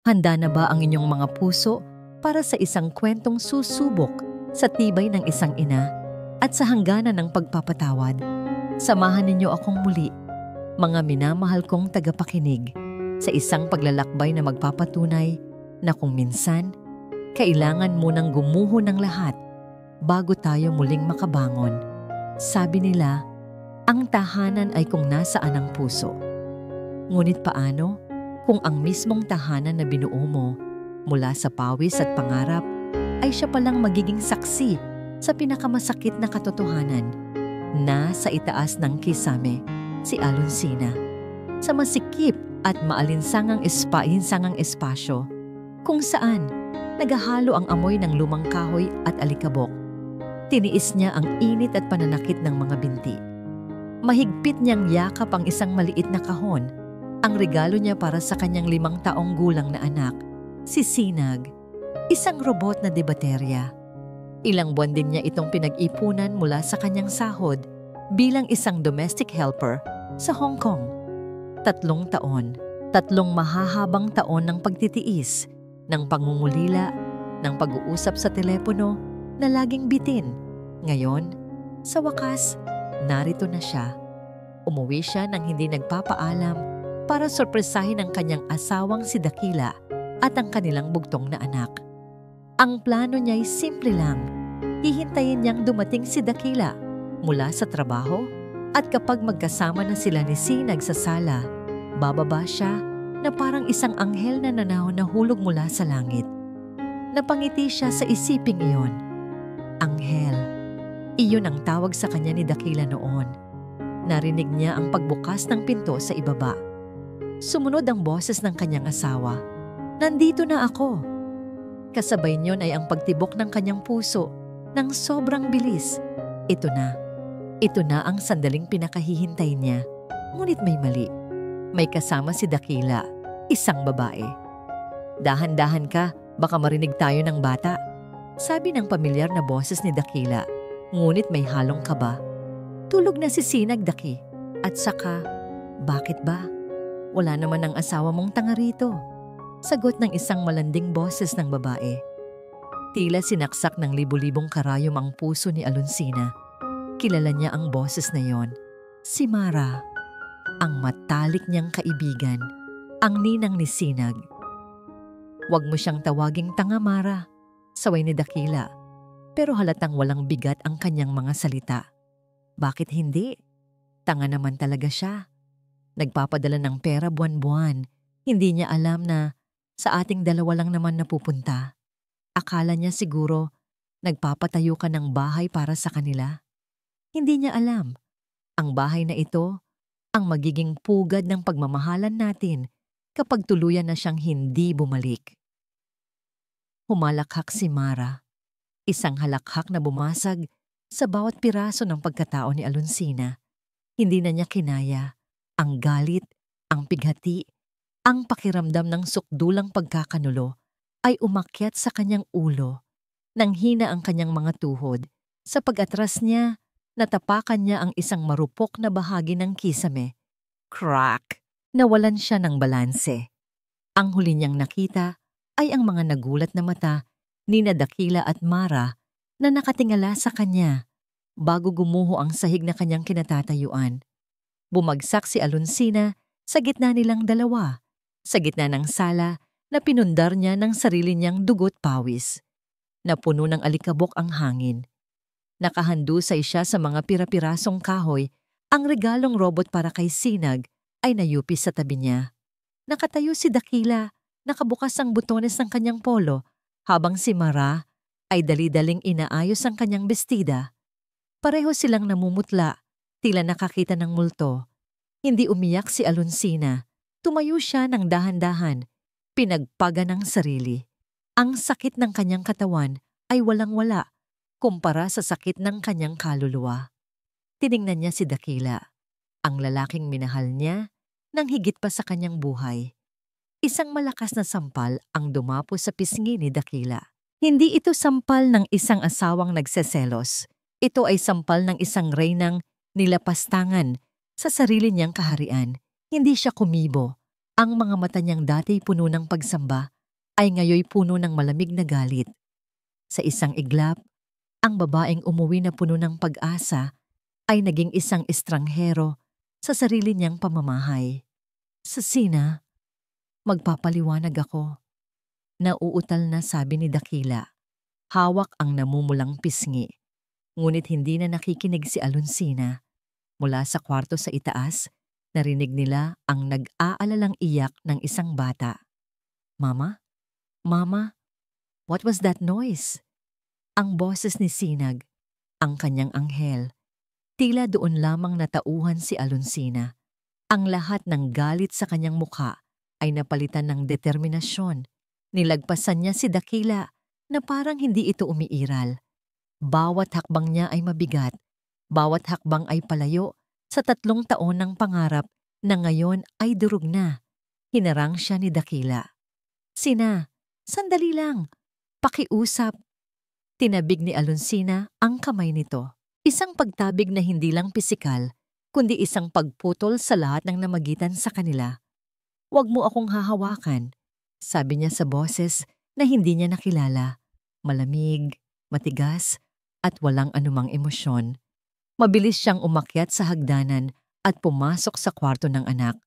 Handa na ba ang inyong mga puso para sa isang kwentong susubok sa tibay ng isang ina at sa hangganan ng pagpapatawad? Samahan ninyo akong muli, mga minamahal kong tagapakinig, sa isang paglalakbay na magpapatunay na kung minsan, kailangan munang gumuho ng lahat bago tayo muling makabangon. Sabi nila, ang tahanan ay kung nasaan ang puso. Ngunit paano kung ang mismong tahanan na binuo mo mula sa pawis at pangarap ay siya palang magiging saksi sa pinakamasakit na katotohanan na sa itaas ng kisame, si Alonsina, sa masikip at maalinsangang espasyo kung saan naghahalo ang amoy ng lumang kahoy at alikabok. Tiniis niya ang init at pananakit ng mga binti. Mahigpit niyang yakap ang isang maliit na kahon, ang regalo niya para sa kanyang 5 taong gulang na anak, si Sinag, isang robot na debaterya. Ilang buwan din niya itong pinag-ipunan mula sa kanyang sahod bilang isang domestic helper sa Hong Kong. 3 taon, 3 mahahabang taon ng pagtitiis, ng pangungulila, ng pag-uusap sa telepono na laging bitin. Ngayon, sa wakas, narito na siya. Umuwi siya nang hindi nagpapaalam para sorpresahin ang kanyang asawang si Dakila at ang kanilang bugtong na anak. Ang plano niya ay simple lang. Hihintayin niyang dumating si Dakila mula sa trabaho at kapag magkasama na sila ni Sinag sa sala, bababa siya na parang isang anghel na nahulog mula sa langit. Napangiti siya sa isiping iyon. Anghel. Iyon ang tawag sa kanya ni Dakila noon. Narinig niya ang pagbukas ng pinto sa ibaba. Sumunod ang boses ng kanyang asawa. Nandito na ako. Kasabay niyon ay ang pagtibok ng kanyang puso ng sobrang bilis. Ito na. Ito na ang sandaling pinakahihintay niya. Ngunit may mali. May kasama si Dakila, isang babae. Dahan-dahan ka, baka marinig tayo ng bata. Sabi ng pamilyar na boses ni Dakila. Ngunit may halong kaba. Tulog na si Sinag, Daki. At saka, bakit ba? Wala naman ang asawa mong tanga rito. Sagot ng isang malanding boses ng babae. Tila sinaksak ng libu-libong karayom ang puso ni Alonsina. Kilala niya ang boses na yon. Si Mara, ang matalik niyang kaibigan, ang ninang ni Sinag. Huwag mo siyang tawaging tanga, Mara, saway ni Dakila. Pero halatang walang bigat ang kanyang mga salita. Bakit hindi? Tanga naman talaga siya. Nagpapadala ng pera buwan-buwan. Hindi niya alam na sa ating dalawa lang naman napupunta. Akala niya siguro nagpapatayo ka ng bahay para sa kanila. Hindi niya alam. Ang bahay na ito ang magiging pugad ng pagmamahalan natin kapag tuluyan na siyang hindi bumalik. Humalakhak si Mara. Isang halakhak na bumasag sa bawat piraso ng pagkatao ni Alonsina. Hindi na niya kinaya. Ang galit, ang pighati, ang pakiramdam ng sukdulang pagkakanulo ay umakyat sa kanyang ulo. Nang hina ang kanyang mga tuhod, sa pag-atras niya, natapakan niya ang isang marupok na bahagi ng kisame. Crack! Nawalan siya ng balanse. Ang huli niyang nakita ay ang mga nagulat na mata ni Dakila at Mara na nakatingala sa kanya bago gumuho ang sahig na kanyang kinatatayuan. Bumagsak si Alonsina sa gitna nilang dalawa, sa gitna ng sala na pinundar niya ng sarili niyang dugo't pawis. Napuno ng alikabok ang hangin. Nakahandusay siya sa mga pira-pirasong kahoy. Ang regalong robot para kay Sinag ay nayupis sa tabi niya. Nakatayo si Dakila, nakabukas ang butones ng kanyang polo, habang si Mara ay dali-daling inaayos ang kanyang bestida. Pareho silang namumutla. Tila nakakita ng multo. Hindi umiyak si Alonsina. Tumayo siya ng dahan-dahan. Pinagpaga ng sarili. Ang sakit ng kanyang katawan ay walang-wala kumpara sa sakit ng kanyang kaluluwa. Tiningnan niya si Dakila, ang lalaking minahal niya nang higit pa sa kanyang buhay. Isang malakas na sampal ang dumapo sa pisngi ni Dakila. Hindi ito sampal ng isang asawang nagseselos. Ito ay sampal ng isang reynang nilapastangan sa sarili niyang kaharian. Hindi siya kumibo. Ang mga mata niyang dati puno ng pagsamba ay ngayoy puno ng malamig na galit. Sa isang iglap, ang babaeng umuwi na puno ng pag-asa ay naging isang estranghero sa sarili niyang pamamahay. Sa Sina, magpapaliwanag ako. Nauutal na sabi ni Dakila. Hawak ang namumulang pisngi. Ngunit hindi na nakikinig si Alonsina. Mula sa kwarto sa itaas, narinig nila ang nag-aalalang iyak ng isang bata. Mama? Mama? What was that noise? Ang boses ni Sinag, ang kanyang anghel. Tila doon lamang natauhan si Alonsina. Ang lahat ng galit sa kanyang mukha ay napalitan ng determinasyon. Nilagpasan niya si Dakila na parang hindi ito umiiral. Bawat hakbang niya ay mabigat. Bawat hakbang ay palayo sa 3 taon ng pangarap na ngayon ay durog na. Hinarang siya ni Dakila. Sina, sandali lang. Pakiusap. Tinabig ni Alonsina ang kamay nito. Isang pagtabig na hindi lang pisikal, kundi isang pagputol sa lahat ng namagitan sa kanila. Huwag mo akong hahawakan, sabi niya sa boses na hindi niya nakilala. Malamig, matigas, at walang anumang emosyon. Mabilis siyang umakyat sa hagdanan at pumasok sa kwarto ng anak.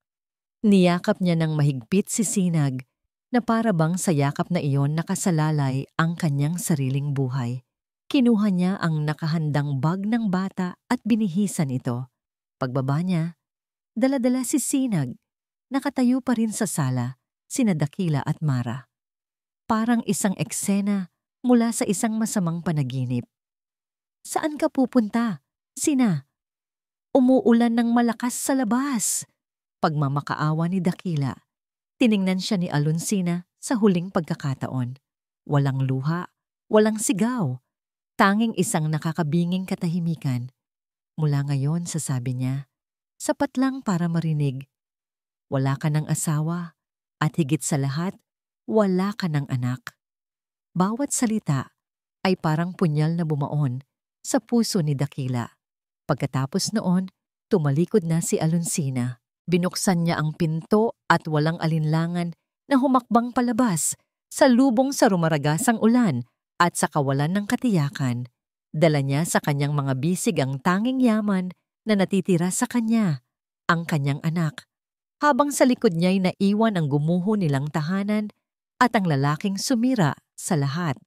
Niyakap niya ng mahigpit si Sinag na para bang sa yakap na iyon nakasalalay ang kanyang sariling buhay. Kinuha niya ang nakahandang bag ng bata at binihisan ito. Pagbaba niya, dala-dala si Sinag. Nakatayo pa rin sa sala, sina Dakila at Mara. Parang isang eksena mula sa isang masamang panaginip. Saan ka pupunta? Sina? Umuulan ng malakas sa labas. Pagmamakaawa ni Dakila. Tiningnan siya ni Alonsina sa huling pagkakataon. Walang luha, walang sigaw. Tanging isang nakakabinging katahimikan. Mula ngayon, sasabi niya, sapat lang para marinig. Wala ka ng asawa at higit sa lahat, wala ka ng anak. Bawat salita ay parang punyal na bumaon sa puso ni Dakila. Pagkatapos noon, tumalikod na si Alonsina. Binuksan niya ang pinto at walang alinlangan na humakbang palabas sa lubong sa rumaragasang ulan at sa kawalan ng katiyakan. Dala niya sa kanyang mga bisig ang tanging yaman na natitira sa kanya, ang kanyang anak. Habang sa likod niya'y naiwan ang gumuho nilang tahanan at ang lalaking sumira sa lahat.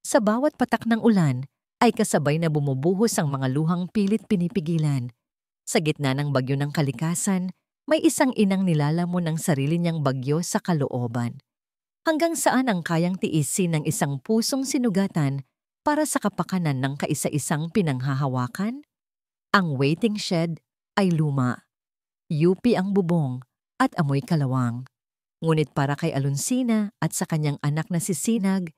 Sa bawat patak ng ulan ay kasabay na bumubuhos ang mga luhang pilit pinipigilan. Sa gitna ng bagyo ng kalikasan, may isang inang nilalamon ng sarili niyang bagyo sa kalooban. Hanggang saan ang kayang tiisin ng isang pusong sinugatan para sa kapakanan ng kaisa-isang pinanghahawakan? Ang waiting shed ay luma. Yupi ang bubong at amoy kalawang. Ngunit para kay Alonsina at sa kanyang anak na si Sinag,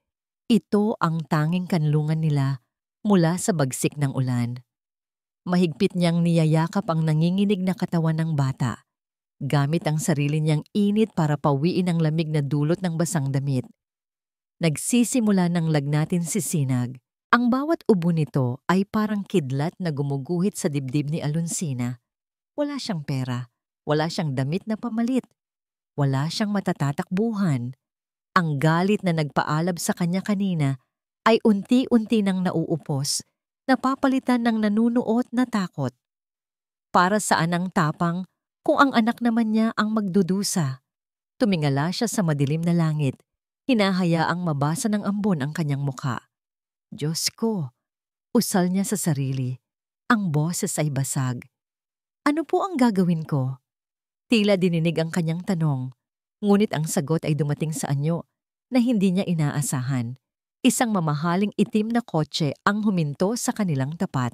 ito ang tanging kanlungan nila mula sa bagsik ng ulan. Mahigpit niyang niyayakap ang nanginginig na katawan ng bata, gamit ang sarili niyang init para pawiin ang lamig na dulot ng basang damit. Nagsisimula ng lagnatin si Sinag. Ang bawat ubo nito ay parang kidlat na gumuguhit sa dibdib ni Alonsina. Wala siyang pera, wala siyang damit na pamalit, wala siyang matatatakbuhan. Ang galit na nagpaalab sa kanya kanina ay unti-unti nang nauupos, napapalitan ng nanunuot na takot. Para saan ang tapang kung ang anak naman niya ang magdudusa? Tumingala siya sa madilim na langit, hinahayaang mabasa ng ambon ang kanyang mukha. Diyos ko, usal niya sa sarili. Ang boses ay basag. Ano po ang gagawin ko? Tila dininig ang kanyang tanong, ngunit ang sagot ay dumating sa anyo na hindi niya inaasahan. Isang mamahaling itim na kotse ang huminto sa kanilang tapat.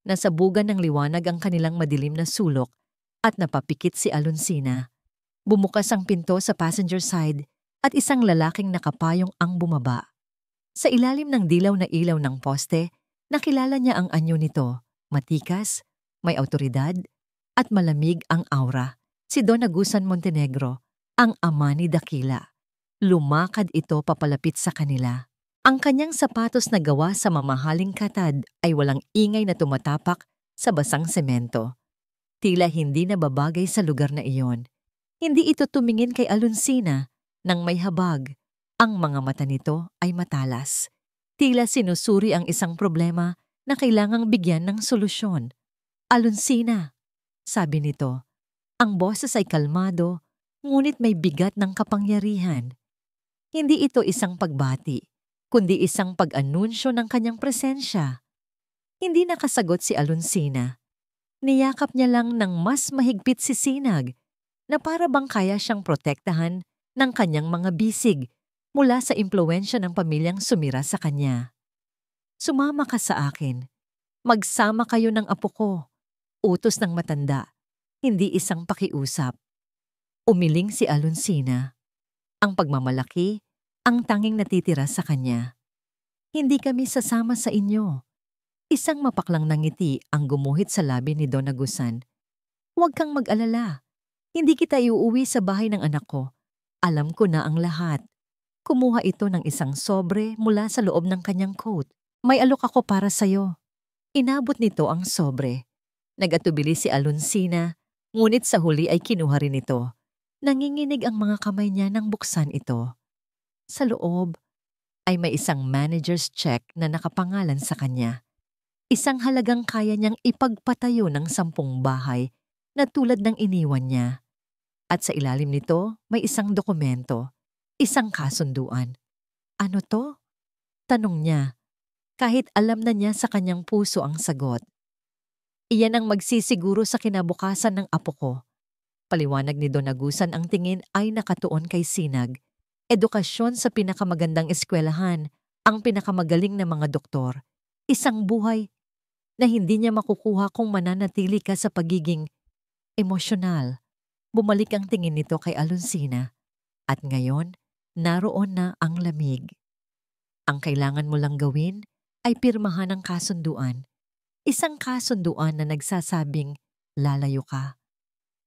Nasabugan ng liwanag ang kanilang madilim na sulok at napapikit si Alonsina. Bumukas ang pinto sa passenger side at isang lalaking nakapayong ang bumaba. Sa ilalim ng dilaw na ilaw ng poste, nakilala niya ang anyo nito. Matikas, may awtoridad, at malamig ang aura. Si Don Agusan Montenegro, ang ama ni Dakila. Lumakad ito papalapit sa kanila. Ang kanyang sapatos na gawa sa mamahaling katad ay walang ingay na tumatapak sa basang semento. Tila hindi na babagay sa lugar na iyon. Hindi ito tumingin kay Alonsina nang may habag. Ang mga mata nito ay matalas. Tila sinusuri ang isang problema na kailangang bigyan ng solusyon. Alonsina, sabi nito. Ang boses ay kalmado, ngunit may bigat ng kapangyarihan. Hindi ito isang pagbati, kundi isang pag-anunsyo ng kanyang presensya. Hindi nakasagot si Alonsina. Niyakap niya lang ng mas mahigpit si Sinag na para bang kaya siyang protektahan ng kanyang mga bisig mula sa impluwensya ng pamilyang sumira sa kanya. Sumama ka sa akin. Magsama kayo ng apo ko. Utos ng matanda, hindi isang pakiusap. Umiling si Alonsina. Ang pagmamalaki, ang tanging natitira sa kanya. Hindi kami sasama sa inyo. Isang mapaklang na ngiti ang gumuhit sa labi ni Don Agusan. Huwag kang mag-alala. Hindi kita iuuwi sa bahay ng anak ko. Alam ko na ang lahat. Kumuha ito ng isang sobre mula sa loob ng kanyang coat. May alok ako para sa'yo. Inabot nito ang sobre. Nagatubili si Alonsina, ngunit sa huli ay kinuha rin ito. Nanginginig ang mga kamay niya nang buksan ito. Sa loob ay may isang manager's check na nakapangalan sa kanya. Isang halagang kaya niyang ipagpatayo ng 10 bahay na tulad ng iniwan niya. At sa ilalim nito may isang dokumento, isang kasunduan. Ano to? Tanong niya, kahit alam na niya sa kanyang puso ang sagot. Iyan ang magsisiguro sa kinabukasan ng apo ko. Paliwanag ni Don Agusan, ang tingin ay nakatuon kay Sinag. Edukasyon sa pinakamagandang eskwelahan, ang pinakamagaling na mga doktor. Isang buhay na hindi niya makukuha kung mananatili ka sa pagiging emosyonal. Bumalik ang tingin nito kay Alonsina. At ngayon, naroon na ang lamig. Ang kailangan mo lang gawin ay pirmahan ang kasunduan. Isang kasunduan na nagsasabing, lalayo ka.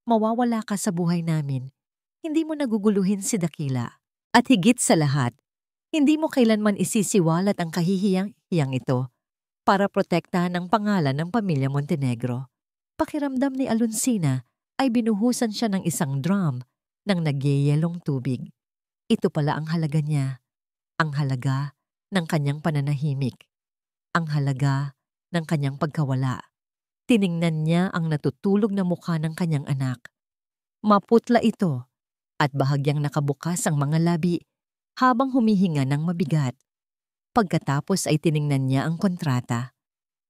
Mawawala ka sa buhay namin. Hindi mo naguguluhin si Dakila. At higit sa lahat, hindi mo kailanman isisiwalat ang kahihiyang ito para protektahan ang pangalan ng pamilya Montenegro. Pakiramdam ni Alonsina ay binuhusan siya ng isang drum ng nagyeyelong tubig. Ito pala ang halaga niya. Ang halaga ng kanyang pananahimik. Ang halaga ng kanyang pagkawala. Tiningnan niya ang natutulog na mukha ng kanyang anak. Maputla ito at bahagyang nakabukas ang mga labi habang humihinga ng mabigat. Pagkatapos ay tiningnan niya ang kontrata.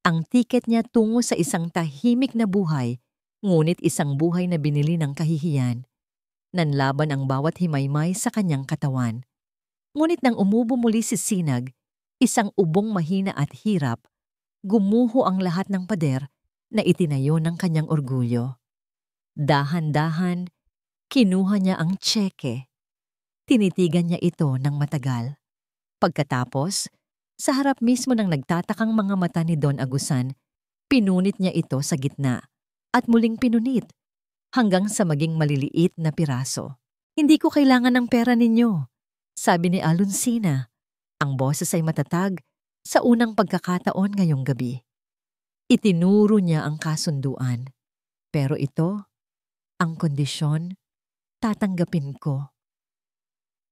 Ang tiket niya tungo sa isang tahimik na buhay, ngunit isang buhay na binili ng kahihiyan. Nanlaban ang bawat himaymay sa kanyang katawan. Ngunit nang umubo muli si Sinag, isang ubong mahina at hirap, gumuho ang lahat ng pader na itinayo ng kanyang orgulyo. Dahan-dahan, kinuha niya ang tseke. Tinitigan niya ito ng matagal. Pagkatapos, sa harap mismo ng nagtatakang mga mata ni Don Agusan, pinunit niya ito sa gitna at muling pinunit hanggang sa maging maliliit na piraso. Hindi ko kailangan ng pera ninyo, sabi ni Alonsina. Ang boses ay matatag sa unang pagkakataon ngayong gabi. Itinuro niya ang kasunduan. Pero ito, ang kondisyon, tatanggapin ko.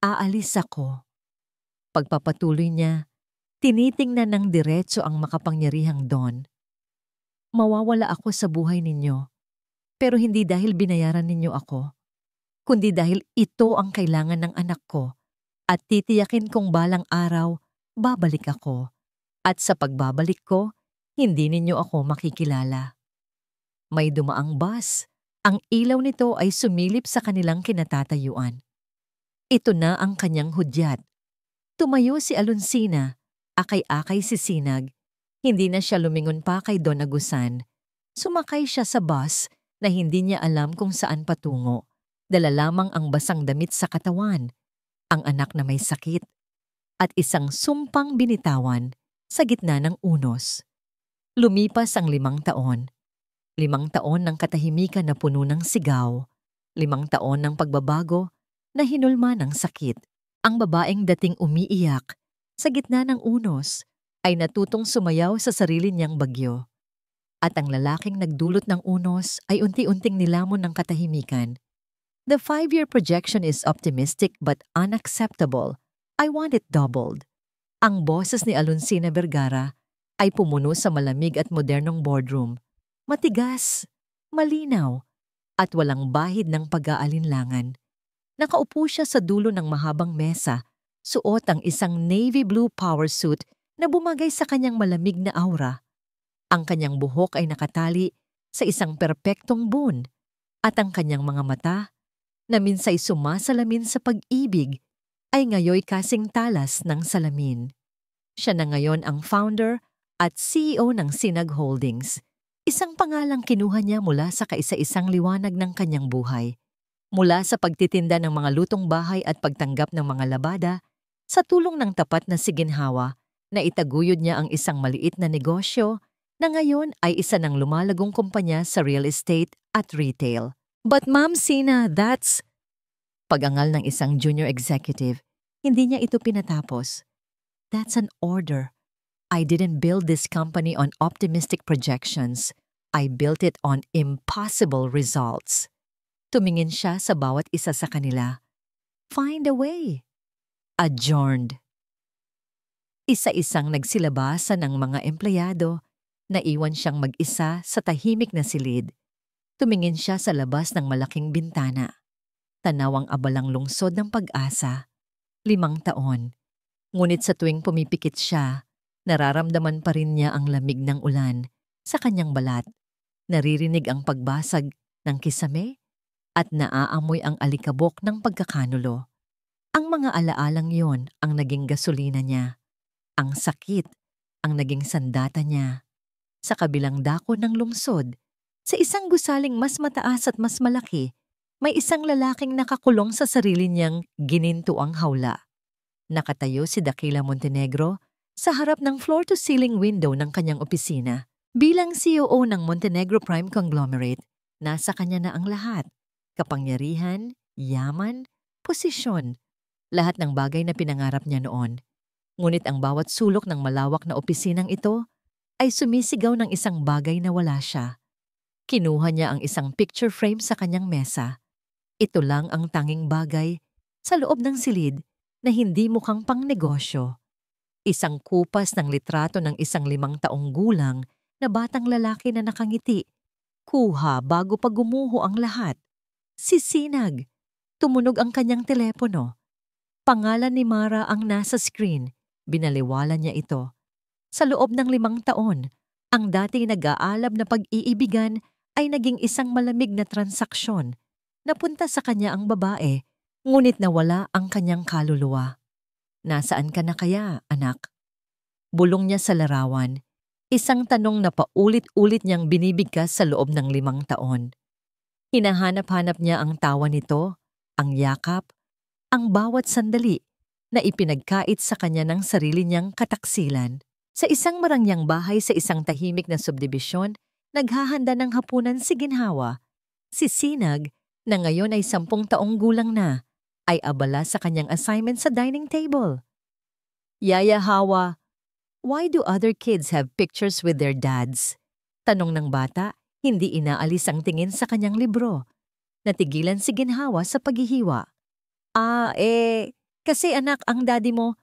Aalis ako. Pagpapatuloy niya, tinitingnan ng diretso ang makapangyarihang Don. Mawawala ako sa buhay ninyo, pero hindi dahil binayaran ninyo ako, kundi dahil ito ang kailangan ng anak ko at titiyakin kong balang araw, babalik ako. At sa pagbabalik ko, hindi ninyo ako makikilala. May dumaang bus. Ang ilaw nito ay sumilip sa kanilang kinatatayuan. Ito na ang kanyang hudyat. Tumayo si Alonsina, akay-akay si Sinag. Hindi na siya lumingon pa kay Don Agusan. Sumakay siya sa bus na hindi niya alam kung saan patungo. Dala lamang ang basang damit sa katawan, ang anak na may sakit, at isang sumpang binitawan sa gitna ng unos. Lumipas ang 5 taon. 5 taon ng katahimikan na puno ng sigaw. 5 taon ng pagbabago na hinulma ng sakit. Ang babaeng dating umiiyak sa gitna ng unos ay natutong sumayaw sa sarili niyang bagyo. At ang lalaking nagdulot ng unos ay unti-unting nilamon ng katahimikan. The 5-year projection is optimistic but unacceptable. I want it doubled. Ang boses ni Alonsina Vergara ay pumuno sa malamig at modernong boardroom. Matigas, malinaw, at walang bahid ng pag-aalinlangan. Nakaupo siya sa dulo ng mahabang mesa, suot ang isang navy blue power suit na bumagay sa kanyang malamig na aura. Ang kanyang buhok ay nakatali sa isang perpektong bun at ang kanyang mga mata, na minsay sumasalamin sa pag-ibig, ay ngayoy kasing talas ng salamin. Siya na ngayon ang founder at CEO ng Sinag Holdings, isang pangalang kinuha niya mula sa kaisa-isang liwanag ng kanyang buhay. Mula sa pagtitinda ng mga lutong bahay at pagtanggap ng mga labada, sa tulong ng tapat na siginhawa na itaguyod niya ang isang maliit na negosyo na ngayon ay isa ng lumalagong kumpanya sa real estate at retail. But Ma'am Sina, that's... Pagangal ng isang junior executive, hindi niya ito pinatapos. That's an order. I didn't build this company on optimistic projections. I built it on impossible results. Tumingin siya sa bawat isa sa kanila. Find a way. Adjourned. Isa-isang nagsilabasa ng mga empleyado. Naiwan siyang mag-isa sa tahimik na silid. Tumingin siya sa labas ng malaking bintana. Tanaw ang abalang lungsod ng pag-asa. 5 taon. Ngunit sa tuwing pumipikit siya, nararamdaman pa rin niya ang lamig ng ulan sa kanyang balat. Naririnig ang pagbasag ng kisame at naaamoy ang alikabok ng pagkakanulo. Ang mga alaalang yon ang naging gasolina niya. Ang sakit ang naging sandata niya. Sa kabilang dako ng lungsod, sa isang gusaling mas mataas at mas malaki, may isang lalaking nakakulong sa sarili niyang ginintuang hawla. Nakatayo si Daquila Montenegro sa harap ng floor-to-ceiling window ng kanyang opisina. Bilang CEO ng Montenegro Prime Conglomerate, nasa kanya na ang lahat. Kapangyarihan, yaman, posisyon, lahat ng bagay na pinangarap niya noon. Ngunit ang bawat sulok ng malawak na opisinang ito ay sumisigaw ng isang bagay na wala siya. Kinuha niya ang isang picture frame sa kanyang mesa. Ito lang ang tanging bagay sa loob ng silid na hindi mukhang pangnegosyo. Isang kupas ng litrato ng isang 5 taong gulang na batang lalaki na nakangiti. Kuha bago pa gumuho ang lahat. Si Sinag. Tumunog ang kanyang telepono. Pangalan ni Mara ang nasa screen. Binaliwala niya ito. Sa loob ng 5 taon, ang dati nag-aalab na pag-iibigan ay naging isang malamig na transaksyon. Napunta sa kanya ang babae, ngunit nawala ang kanyang kaluluwa. Nasaan ka na kaya, anak? Bulong niya sa larawan. Isang tanong na paulit-ulit niyang binibigkas sa loob ng 5 taon. Hinahanap-hanap niya ang tawa nito, ang yakap, ang bawat sandali na ipinagkait sa kanya ng sarili niyang kataksilan. Sa isang marangyang bahay sa isang tahimik na subdibisyon, naghahanda ng hapunan si ginhawa. Si Sinag, na ngayon ay 10 taong gulang na, ay abala sa kanyang assignment sa dining table. Yaya Hawa, why do other kids have pictures with their dads? Tanong ng bata, hindi inaalis ang tingin sa kanyang libro. Natigilan si ginhawa sa paghihiwa. Kasi anak, ang daddy mo,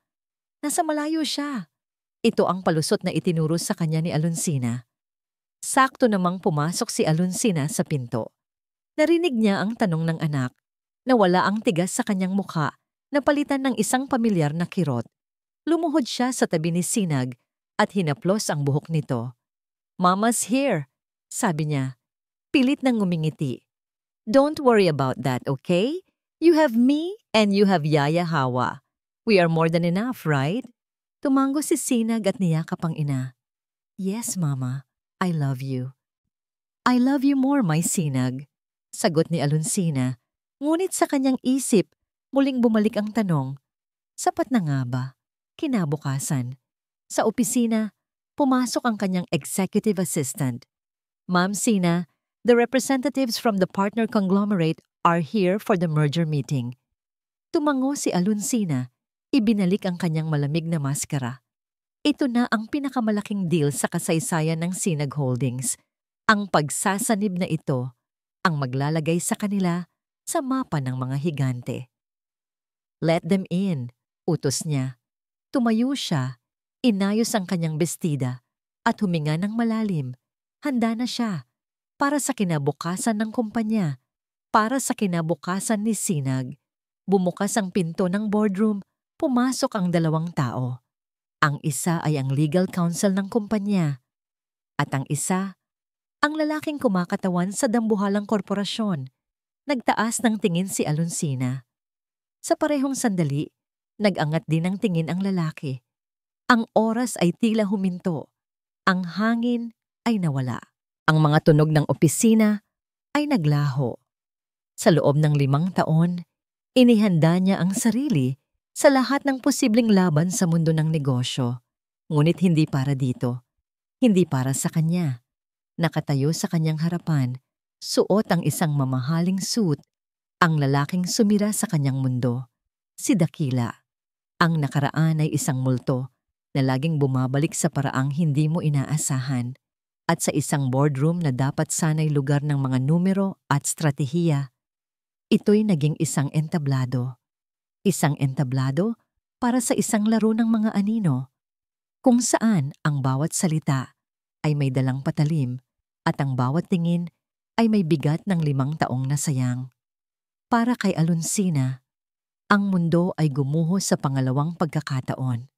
nasa malayo siya. Ito ang palusot na itinuro sa kanya ni Alonsina. Sakto namang pumasok si Alonsina sa pinto. Narinig niya ang tanong ng anak, na wala ang tigas sa kanyang mukha, na palitan ng isang pamilyar na kirot. Lumuhod siya sa tabi ni Sinag at hinaplos ang buhok nito. Mama's here, sabi niya. Pilit nang ngumingiti. Don't worry about that, okay? You have me and you have Yaya Hawa. We are more than enough, right? Tumango si Sinag at niyakap ang ina. Yes, Mama. I love you. I love you more, my Sinag. Sagot ni Alonsina. Ngunit sa kanyang isip, muling bumalik ang tanong. Sapat na nga ba? Kinabukasan. Sa opisina, pumasok ang kanyang executive assistant. Ma'am Sina, the representatives from the partner conglomerate are here for the merger meeting. Tumango si Alonsina. Ibinalik ang kanyang malamig na maskara. Ito na ang pinakamalaking deal sa kasaysayan ng Sinag Holdings. Ang pagsasanib na ito ang maglalagay sa kanila sa mapa ng mga higante. "Let them in," utos niya. Tumayo siya, inayos ang kanyang bestida at huminga ng malalim. Handa na siya para sa kinabukasan ng kumpanya, para sa kinabukasan ni Sinag. Bumukas ang pinto ng boardroom, pumasok ang 2 tao. Ang isa ay ang legal counsel ng kumpanya at ang isa, ang lalaking kumakatawan sa dambuhalang korporasyon. Nagtaas ng tingin si Alonsina. Sa parehong sandali, nag-angat din ng tingin ang lalaki. Ang oras ay tila huminto. Ang hangin ay nawala. Ang mga tunog ng opisina ay naglaho. Sa loob ng 5 taon, inihanda niya ang sarili sa lahat ng posibleng laban sa mundo ng negosyo. Ngunit hindi para dito. Hindi para sa kanya. Nakatayo sa kanyang harapan, suot ang isang mamahaling suit, ang lalaking sumira sa kanyang mundo. Si Dakila. Ang nakaraan ay isang multo na laging bumabalik sa paraang hindi mo inaasahan. At sa isang boardroom na dapat sanay lugar ng mga numero at stratehiya, ito'y naging isang entablado. Isang entablado para sa isang laro ng mga anino, kung saan ang bawat salita ay may dalang patalim at ang bawat tingin ay may bigat ng 5 taong nasayang. Para kay Alonsina, ang mundo ay gumuho sa pangalawang pagkakataon.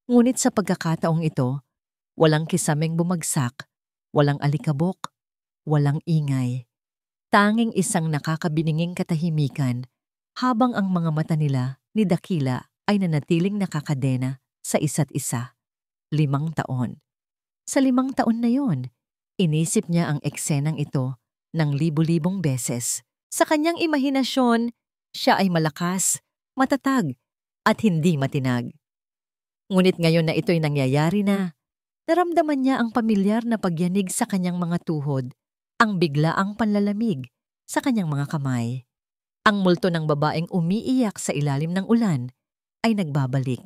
Ngunit sa pagkakataong ito, walang kisameng bumagsak, walang alikabok, walang ingay. Tanging isang nakakabininging katahimikan habang ang mga mata nila ni Dakila ay nanatiling nakakadena sa isa't isa. 5 taon. Sa 5 taon na yon, inisip niya ang eksenang ito ng libu-libong beses. Sa kanyang imahinasyon, siya ay malakas, matatag, at hindi matinag. Ngunit ngayon na ito'y nangyayari na, naramdaman niya ang pamilyar na pagyanig sa kanyang mga tuhod, ang biglaang panlalamig sa kanyang mga kamay. Ang multo ng babaeng umiiyak sa ilalim ng ulan ay nagbabalik,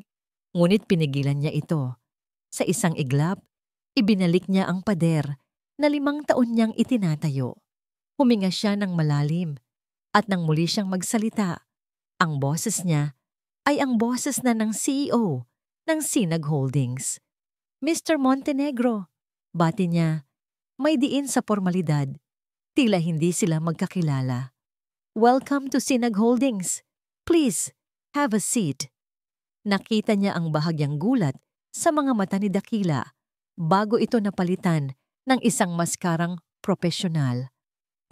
ngunit pinigilan niya ito. Sa isang iglap, ibinalik niya ang pader na 5 taon niyang itinatayo. Huminga siya ng malalim at nang muli siyang magsalita, ang boses niya ay ang boses na ng CEO ng Sinag Holdings. "Mr. Montenegro," bati niya, may diin sa formalidad. Tila hindi sila magkakilala. "Welcome to Sinag Holdings. Please, have a seat." Nakita niya ang bahagyang gulat sa mga mata ni Dakila bago ito napalitan ng isang maskarang propesyonal.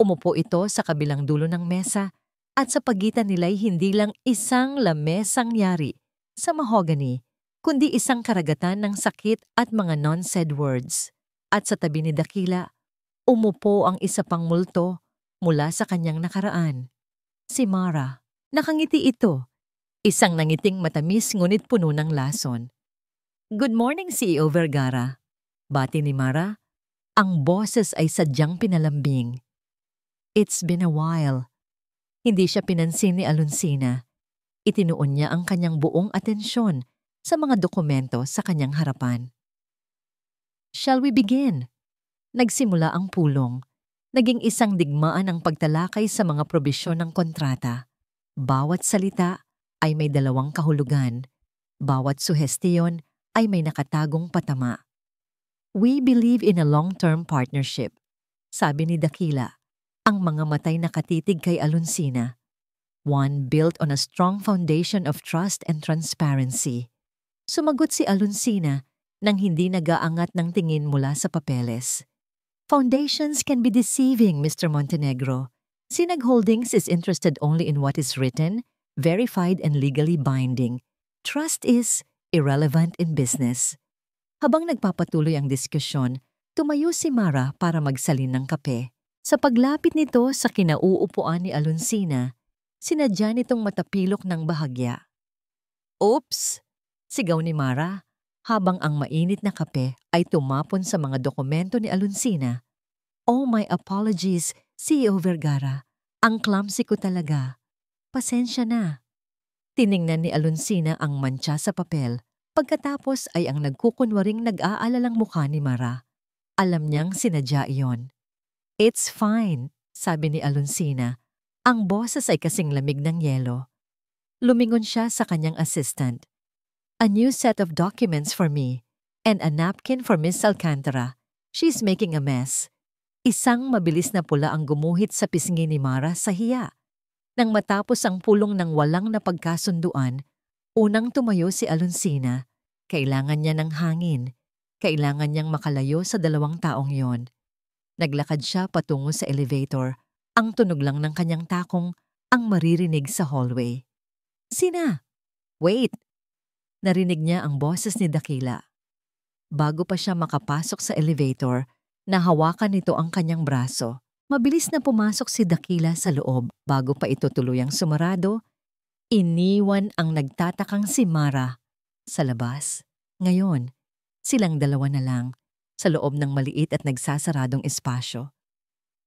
Umupo ito sa kabilang dulo ng mesa at sa pagitan nila'y hindi lang isang lamesang yari sa mahogany, kundi isang karagatan ng sakit at mga non-said words. At sa tabi ni Dakila, umupo ang isa pang multo mula sa kanyang nakaraan. Si Mara. Nakangiti ito. Isang nangiting matamis ngunit puno ng lason. "Good morning, CEO Vergara," bati ni Mara. Ang boses ay sadyang pinalambing. "It's been a while." Hindi siya pinansin ni Alonsina. Itinuon niya ang kanyang buong atensyon sa mga dokumento sa kanyang harapan. "Shall we begin?" Nagsimula ang pulong. Naging isang digmaan ang pagtalakay sa mga probisyon ng kontrata. Bawat salita ay may 2 kahulugan. Bawat suhestiyon ay may nakatagong patama. "We believe in a long-term partnership," sabi ni Dakila. Ang mga matay nakatitig kay Alonsina. "One built on a strong foundation of trust and transparency." Sumagot si Alonsina nang hindi nag-aangat ng tingin mula sa papeles. "Foundations can be deceiving, Mr. Montenegro. Sinag Holdings is interested only in what is written, verified and legally binding. Trust is irrelevant in business." Habang nagpapatuloy ang diskusyon, tumayo si Mara para magsalin ng kape. Sa paglapit nito sa kinauupuan ni Alonsina, sinadya nitong matapilok ng bahagya. "Oops!" sigaw ni Mara, habang ang mainit na kape ay tumapon sa mga dokumento ni Alonsina. "Oh, my apologies, CEO Vergara. Ang clumsy ko talaga. Pasensya na." Tiningnan ni Alonsina ang mantsa sa papel. Pagkatapos ay ang nagkukunwaring nag-aalalang mukha ni Mara. Alam niyang sinadya iyon. "It's fine," sabi ni Alonsina. Ang boses ay kasing lamig ng yelo. Lumingon siya sa kanyang assistant. A new set of documents for me and a napkin for Miss Alcantara. She's making a mess. Isang mabilis na pula ang gumuhit sa pisngi ni Mara sa hiya. Nang matapos ang pulong ng walang napagkasunduan, unang tumayo si Alonsina. Kailangan niya ng hangin. Kailangan niyang makalayo sa dalawang taong yon. Naglakad siya patungo sa elevator. Ang tunog lang ng kanyang takong ang maririnig sa hallway. Sina? Wait! Narinig niya ang boses ni Dakila. Bago pa siya makapasok sa elevator, nahawakan nito ang kanyang braso. Mabilis na pumasok si Dakila sa loob bago pa ito tuluyang sumarado. Iniwan ang nagtatakang si Mara sa labas. Ngayon, silang dalawa na lang sa loob ng maliit at nagsasaradong espasyo.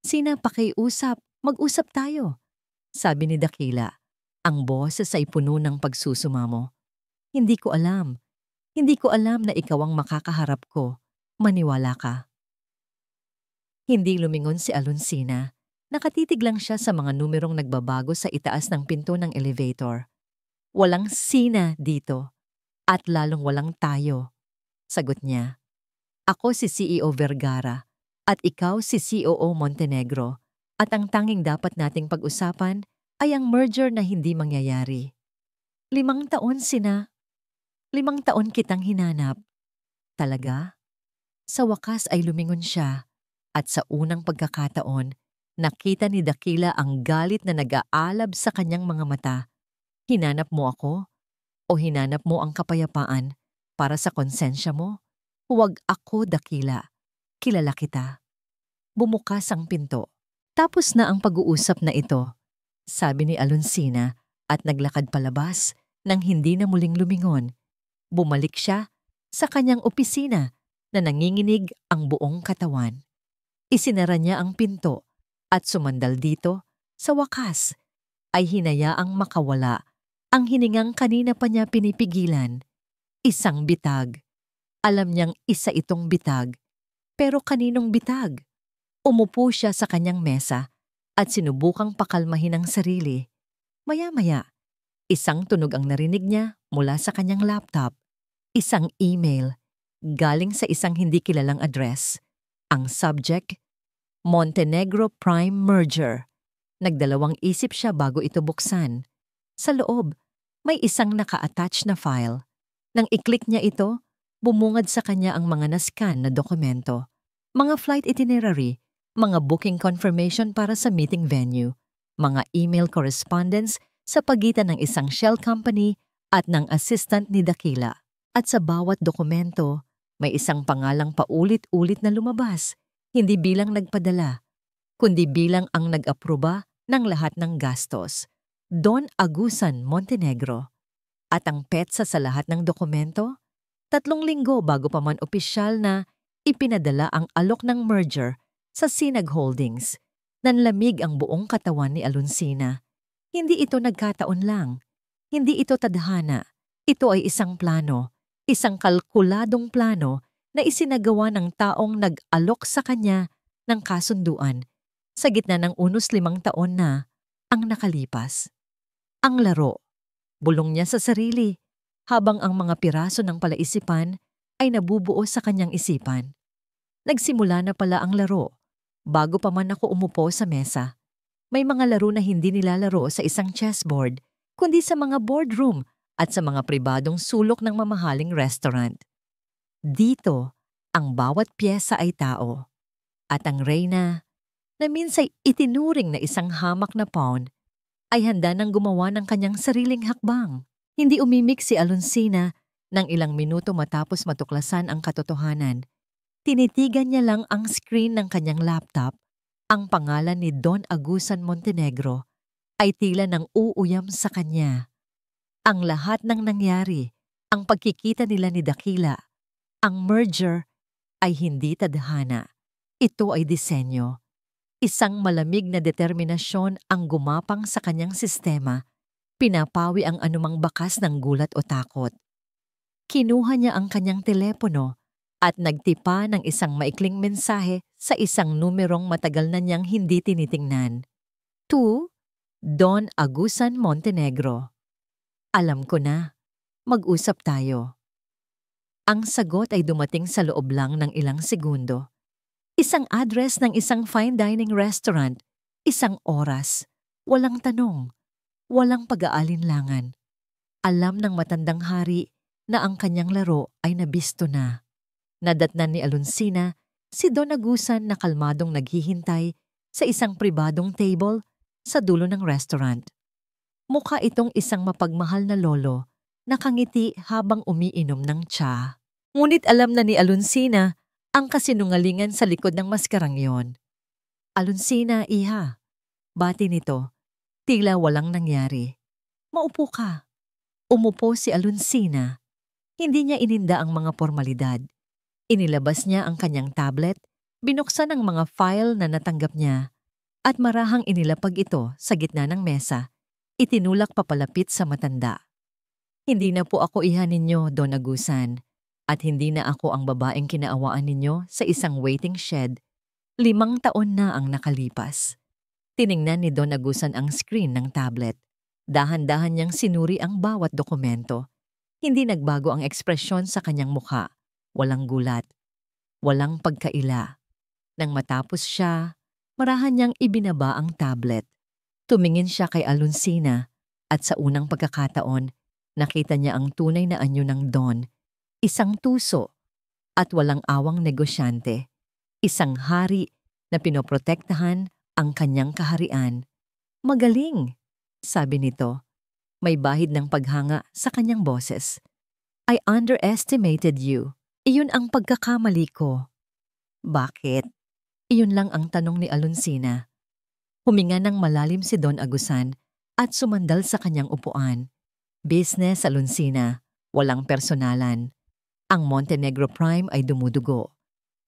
Sina, pakiusap, mag-usap tayo, sabi ni Dakila. Ang boses ay puno ng pagsusumamo. Hindi ko alam. Hindi ko alam na ikaw ang makakaharap ko. Maniwala ka. Hindi lumingon si Alonsina. Nakatitig lang siya sa mga numerong nagbabago sa itaas ng pinto ng elevator. Walang Sina dito. At lalong walang tayo. Sagot niya. Ako si CEO Vergara. At ikaw si COO Montenegro. At ang tanging dapat nating pag-usapan ay ang merger na hindi mangyayari. 5 taon, Sina. 5 taon kitang hinanap. Talaga? Sa wakas ay lumingon siya. At sa unang pagkakataon, nakita ni Dakila ang galit na nag-aalab sa kanyang mga mata. Hinanap mo ako? O hinanap mo ang kapayapaan para sa konsensya mo? Huwag ako, Dakila. Kilala kita. Bumukas ang pinto. Tapos na ang pag-uusap na ito, sabi ni Alonsina at naglakad palabas nang hindi na muling lumingon. Bumalik siya sa kanyang opisina na nanginginig ang buong katawan. Isinara niya ang pinto at sumandal dito, sa wakas, ay hinayaang makawala ang hiningang kanina pa niya pinipigilan. Isang bitag. Alam niyang isa itong bitag. Pero kaninong bitag? Umupo siya sa kanyang mesa at sinubukang pakalmahin ang sarili. Maya-maya, isang tunog ang narinig niya mula sa kanyang laptop. Isang email galing sa isang hindi kilalang address. Ang subject, Montenegro Prime Merger. Nagdalawang isip siya bago ito buksan. Sa loob, may isang naka-attach na file. Nang i-click niya ito, bumungad sa kanya ang mga nascan na dokumento. Mga flight itinerary, mga booking confirmation para sa meeting venue, mga email correspondence sa pagitan ng isang shell company at ng assistant ni Dakila. At sa bawat dokumento, may isang pangalang paulit-ulit na lumabas. Hindi bilang nagpadala, kundi bilang ang nag-aproba ng lahat ng gastos. Don Agusan Montenegro. At ang petsa sa lahat ng dokumento, 3 linggo bago pa man opisyal na ipinadala ang alok ng merger sa Sinag Holdings. Nanlamig ang buong katawan ni Alonsina. Hindi ito nagkataon lang. Hindi ito tadhana. Ito ay isang plano, isang kalkuladong plano na isinagawa ng taong nag-alok sa kanya ng kasunduan sa gitna ng 5 taon na ang nakalipas. Ang laro, bulong niya sa sarili, habang ang mga piraso ng palaisipan ay nabubuo sa kanyang isipan. Nagsimula na pala ang laro, bago pa man ako umupo sa mesa. May mga laro na hindi nilalaro sa isang chessboard, kundi sa mga boardroom at sa mga pribadong sulok ng mamahaling restaurant. Dito, ang bawat piyesa ay tao. At ang reyna, na minsay itinuring na isang hamak na pawn, ay handa nang gumawa ng kanyang sariling hakbang. Hindi umimik si Alonsina ng ilang minuto matapos matuklasan ang katotohanan. Tinitigan niya lang ang screen ng kanyang laptop. Ang pangalan ni Don Agusan Montenegro ay tila nang uuyam sa kanya. Ang lahat ng nangyari, ang pagkikita nila ni Dakila, ang merger ay hindi tadhana. Ito ay disenyo. Isang malamig na determinasyon ang gumapang sa kanyang sistema, pinapawi ang anumang bakas ng gulat o takot. Kinuha niya ang kanyang telepono at nagtipa ng isang maikling mensahe sa isang numerong matagal na niyang hindi tinitingnan. 2 Don Agusan Montenegro. Alam ko na. Mag-usap tayo. Ang sagot ay dumating sa loob lang ng ilang segundo. Isang address ng isang fine dining restaurant, isang oras, walang tanong, walang pag-aalinlangan. Alam ng matandang hari na ang kanyang laro ay nabisto na. Nadatnan ni Alonsina si Don Agusan na kalmadong naghihintay sa isang pribadong table sa dulo ng restaurant. Mukha itong isang mapagmahal na lolo, nakangiti habang umiinom ng tsa. Ngunit alam na ni Alonsina ang kasinungalingan sa likod ng maskarang yon. Alonsina, iha. Bati nito. Tila walang nangyari. Maupo ka. Umupo si Alonsina. Hindi niya ininda ang mga formalidad. Inilabas niya ang kanyang tablet, binuksan ang mga file na natanggap niya, at marahang inilapag ito sa gitna ng mesa. Itinulak papalapit sa matanda. Hindi na po ako iha ninyo, Don Agusan, at hindi na ako ang babaeng kinaawaan ninyo sa isang waiting shed. 5 taon na ang nakalipas. Tiningnan ni Don Agusan ang screen ng tablet. Dahan-dahan niyang sinuri ang bawat dokumento. Hindi nagbago ang ekspresyon sa kanyang mukha. Walang gulat. Walang pagkaila. Nang matapos siya, marahan niyang ibinaba ang tablet. Tumingin siya kay Alonsina at sa unang pagkakataon, nakita niya ang tunay na anyo ng Don. Isang tuso at walang awang negosyante. Isang hari na pinoprotektahan ang kanyang kaharian. Magaling, sabi nito. May bahid ng paghanga sa kanyang boses. I underestimated you. Iyon ang pagkakamali ko. Bakit? Iyon lang ang tanong ni Alonsina. Huminga ng malalim si Don Agusan at sumandal sa kanyang upuan. Business, Alonsina. Walang personalan. Ang Montenegro Prime ay dumudugo.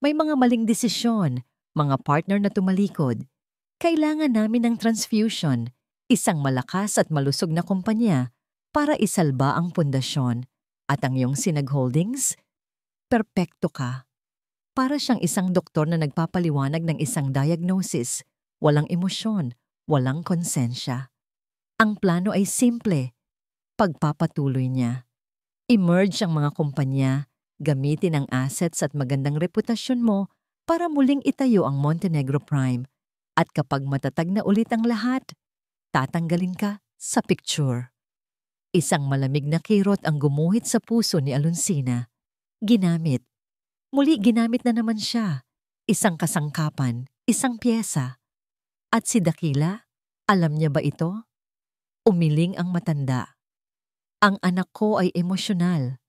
May mga maling desisyon, mga partner na tumalikod. Kailangan namin ng transfusion, isang malakas at malusog na kumpanya para isalba ang pundasyon. At ang iyong Sinag Holdings? Perpekto ka. Para siyang isang doktor na nagpapaliwanag ng isang diagnosis, walang emosyon, walang konsensya. Ang plano ay simple, pagpapatuloy niya. I-merge ang mga kumpanya, gamitin ang assets at magandang reputasyon mo para muling itayo ang Montenegro Prime. At kapag matatag na ulit ang lahat, tatanggalin ka sa picture. Isang malamig na kirot ang gumuhit sa puso ni Alonsina. Ginamit. Muli ginamit na naman siya. Isang kasangkapan, isang pyesa. At si Dakila, alam niya ba ito? Umiling ang matanda. Ang anak ko ay emosyonal.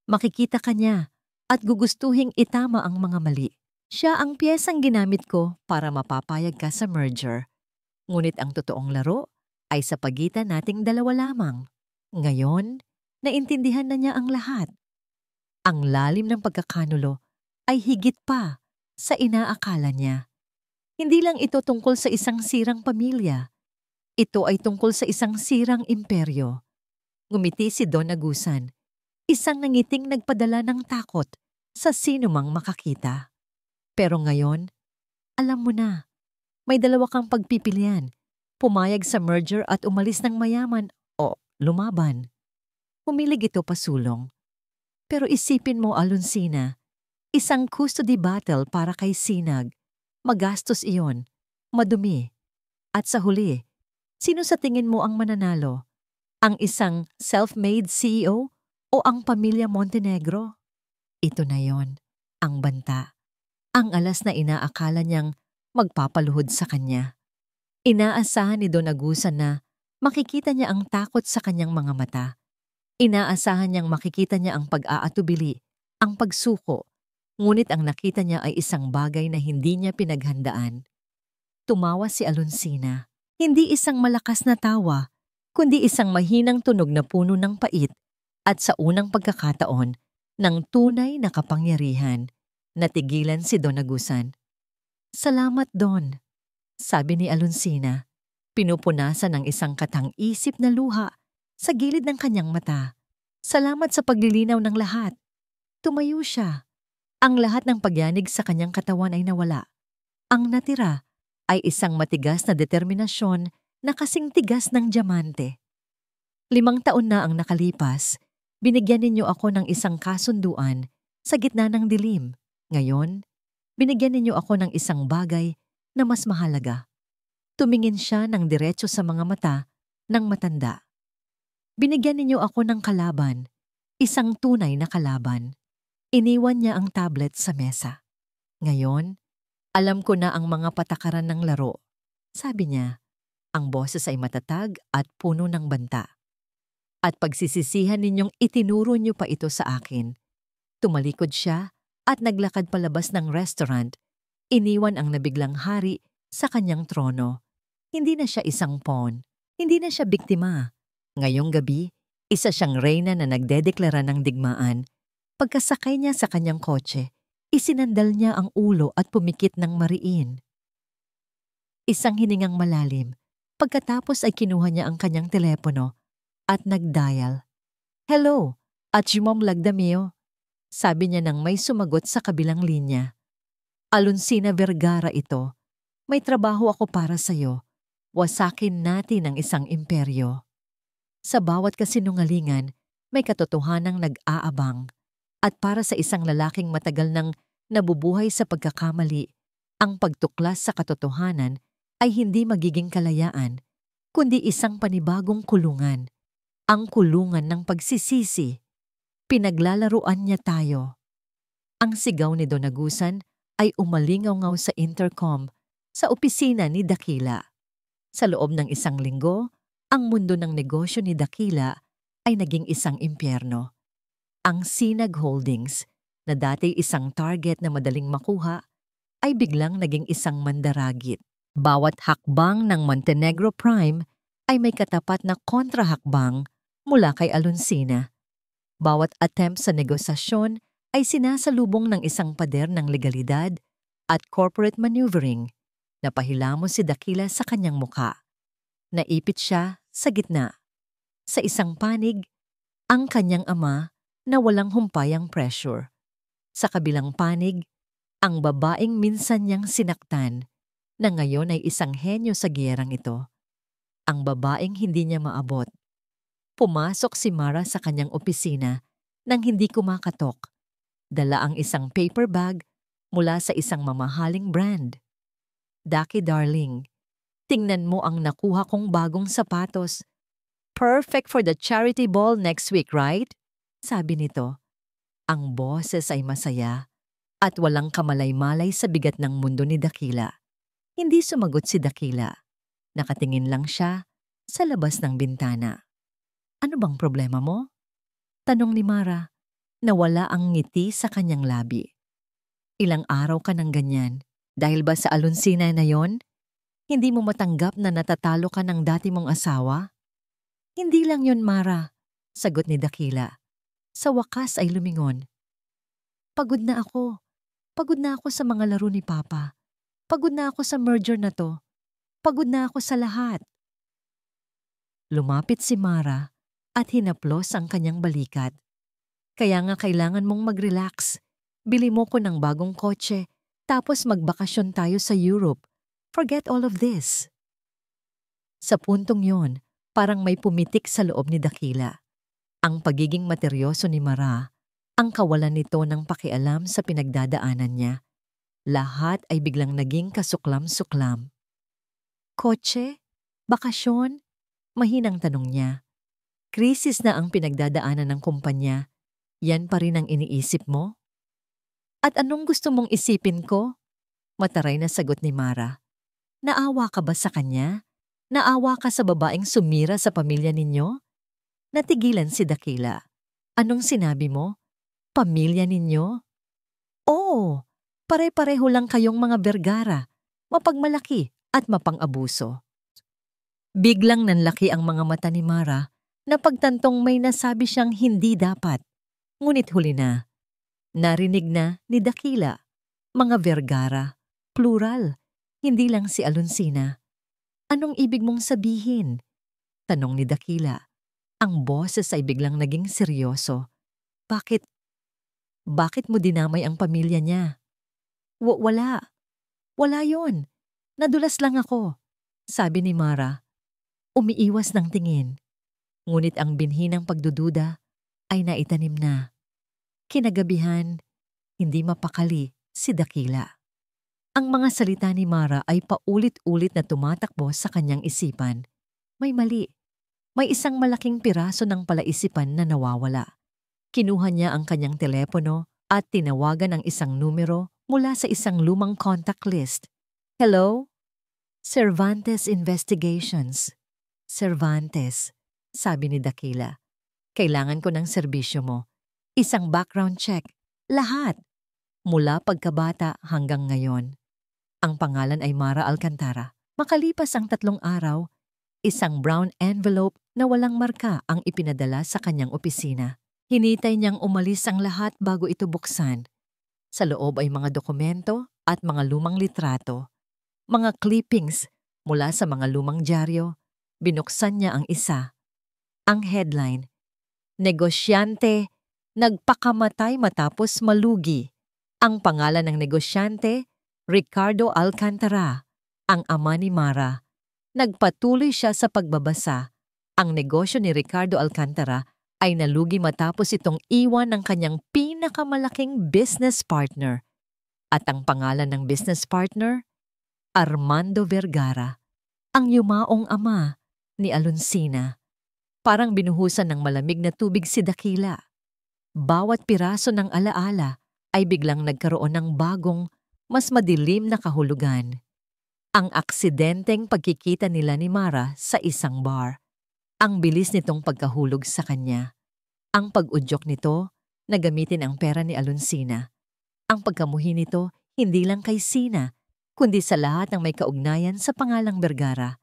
Makikita ka niya at gugustuhing itama ang mga mali. Siya ang piyesang ginamit ko para mapapayag ka sa merger. Ngunit ang totoong laro ay sa pagitan nating dalawa lamang. Ngayon, naintindihan na niya ang lahat. Ang lalim ng pagkakanulo ay higit pa sa inaakala niya. Hindi lang ito tungkol sa isang sirang pamilya. Ito ay tungkol sa isang sirang imperyo. Ngumiti si Don Agusan. Isang nangiting nagpadala ng takot sa sinumang makakita. Pero ngayon, alam mo na, may dalawa kang pagpipilian. Pumayag sa merger at umalis ng mayaman o lumaban. Humilig ito pasulong. Pero isipin mo, Alonsina, isang custody battle para kay Sinag. Magastos iyon, madumi. At sa huli, sino sa tingin mo ang mananalo? Ang isang self-made CEO o ang pamilya Montenegro? Ito na yon, ang banta. Ang alas na inaakala niyang magpapaluhod sa kanya. Inaasahan ni Don Agusan na makikita niya ang takot sa kanyang mga mata. Inaasahan niyang makikita niya ang pag-aatubili, ang pagsuko. Ngunit ang nakita niya ay isang bagay na hindi niya pinaghandaan. Tumawa si Alonsina. Hindi isang malakas na tawa, kundi isang mahinang tunog na puno ng pait at sa unang pagkakataon ng tunay na kapangyarihan. Natigilan si Don Agusan. Salamat, Don, sabi ni Alonsina. Pinupunasan ng isang katang-isip na luha sa gilid ng kanyang mata. Salamat sa paglilinaw ng lahat. Tumayo siya. Ang lahat ng pagyanig sa kanyang katawan ay nawala. Ang natira ay isang matigas na determinasyon na kasing tigas ng diamante. 5 taon na ang nakalipas, binigyan ninyo ako ng isang kasunduan sa gitna ng dilim. Ngayon, binigyan ninyo ako ng isang bagay na mas mahalaga. Tumingin siya ng diretso sa mga mata ng matanda. Binigyan ninyo ako ng kalaban, isang tunay na kalaban. Iniwan niya ang tablet sa mesa. Ngayon, alam ko na ang mga patakaran ng laro. Sabi niya, ang boses ay matatag at puno ng banta. At pagsisisihan ninyong itinuro niyo pa ito sa akin. Tumalikod siya at naglakad palabas ng restaurant. Iniwan ang nabiglang hari sa kanyang trono. Hindi na siya isang pawn. Hindi na siya biktima. Ngayong gabi, isa siyang reyna na nagdedeklara ng digmaan. Pagkasakay niya sa kanyang kotse, isinandal niya ang ulo at pumikit ng mariin. Isang hiningang malalim. Pagkatapos ay kinuha niya ang kanyang telepono at nag-dial. Hello, at Jumam Lagdameo. Sabi niya nang may sumagot sa kabilang linya. Alonsina Vergara ito. May trabaho ako para sa'yo. Wasakin natin ang isang imperyo. Sa bawat kasinungalingan, may katotohanang nag-aabang. At para sa isang lalaking matagal nang nabubuhay sa pagkakamali, ang pagtuklas sa katotohanan ay hindi magiging kalayaan, kundi isang panibagong kulungan. Ang kulungan ng pagsisisi. Pinaglalaruan niya tayo. Ang sigaw ni Don Agusan ay umalingaw-ngaw sa intercom sa opisina ni Dakila. Sa loob ng isang linggo, ang mundo ng negosyo ni Dakila ay naging isang impyerno. Ang Sinag Holdings, na dati isang target na madaling makuha, ay biglang naging isang mandaragit. Bawat hakbang ng Montenegro Prime ay may katapat na kontrahakbang mula kay Alonsina. Bawat attempt sa negosasyon ay sinasalubong ng isang pader ng legalidad at corporate maneuvering. Napahilamos si Dakila sa kanyang muka. Naipit siya sa gitna. Sa isang panig, ang kanyang ama na walang humpayang pressure. Sa kabilang panig, ang babaeng minsan niyang sinaktan na ngayon ay isang henyo sa giyerang ito. Ang babaeng hindi niya maabot. Pumasok si Mara sa kanyang opisina nang hindi kumakatok. Dala ang isang paper bag mula sa isang mamahaling brand. Daki darling, tingnan mo ang nakuha kong bagong sapatos. Perfect for the charity ball next week, right? Sabi nito. Ang boses ay masaya at walang kamalay-malay sa bigat ng mundo ni Dakila. Hindi sumagot si Dakila. Nakatingin lang siya sa labas ng bintana. Ano bang problema mo? Tanong ni Mara. Nawala ang ngiti sa kanyang labi. Ilang araw ka ng ganyan. Dahil ba sa Alonsina na yon? Hindi mo matanggap na natatalo ka ng dati mong asawa? Hindi lang yon, Mara. Sagot ni Dakila. Sa wakas ay lumingon. Pagod na ako. Pagod na ako sa mga laro ni Papa. Pagod na ako sa merger na to. Pagod na ako sa lahat. Lumapit si Mara at hinaplos ang kanyang balikat. Kaya nga kailangan mong mag-relax. Bili mo ko ng bagong kotse, tapos magbakasyon tayo sa Europe. Forget all of this. Sa puntong yon, parang may pumitik sa loob ni Dakila. Ang pagiging materyoso ni Mara, ang kawalan nito ng pakialam sa pinagdadaanan niya. Lahat ay biglang naging kasuklam-suklam. Kotse? Bakasyon? Mahinang tanong niya. Krisis na ang pinagdadaanan ng kumpanya. Yan pa rin ang iniisip mo? At anong gusto mong isipin ko? Mataray na sagot ni Mara. Naawa ka ba sa kanya? Naawa ka sa babaeng sumira sa pamilya ninyo? Natigilan si Dakila. Anong sinabi mo? Pamilya ninyo? Oo, pare-pareho lang kayong mga Vergara, mapagmalaki at mapang-abuso. Biglang nanlaki ang mga mata ni Mara na pagtantong may nasabi siyang hindi dapat. Ngunit huli na. Narinig na ni Dakila. Mga Vergara, plural, hindi lang si Alonsina. Anong ibig mong sabihin? Tanong ni Dakila. Ang boses ay biglang naging seryoso. Bakit? Bakit mo dinamay ang pamilya niya? Wala. Wala yon. Nadulas lang ako, sabi ni Mara. umiiwas ng tingin. Ngunit ang binhi ng pagdududa ay naitanim na. Kinagabihan, hindi mapakali si Dakila. Ang mga salita ni Mara ay paulit-ulit na tumatakbo sa kanyang isipan. May mali. May isang malaking piraso ng palaisipan na nawawala. Kinuha niya ang kanyang telepono at tinawagan ang isang numero mula sa isang lumang contact list. Hello? Cervantes Investigations. Cervantes, sabi ni Dakila. Kailangan ko ng serbisyo mo. Isang background check. Lahat. Mula pagkabata hanggang ngayon. Ang pangalan ay Mara Alcantara. Makalipas ang 3 araw, isang brown envelope na walang marka ang ipinadala sa kanyang opisina. Hinintay niyang umalis ang lahat bago ito buksan. Sa loob ay mga dokumento at mga lumang litrato. Mga clippings mula sa mga lumang dyaryo. Binuksan niya ang isa. Ang headline, Negosyante, nagpakamatay matapos malugi. Ang pangalan ng negosyante, Ricardo Alcantara, ang ama ni Mara. Nagpatuloy siya sa pagbabasa. Ang negosyo ni Ricardo Alcantara ay nalugi matapos itong iwan ng kanyang pinakamalaking business partner. At ang pangalan ng business partner, Armando Vergara, ang yumaong ama ni Alonsina. Parang binuhusan ng malamig na tubig si Dakila. Bawat piraso ng alaala ay biglang nagkaroon ng bagong, mas madilim na kahulugan. Ang aksidenteng pagkikita nila ni Mara sa isang bar. Ang bilis nitong pagkahulog sa kanya. Ang pag-udyok nito na gamitin ang pera ni Alonsina. Ang pagkamuhi nito hindi lang kay Sina, kundi sa lahat ng may kaugnayan sa pangalang Vergara.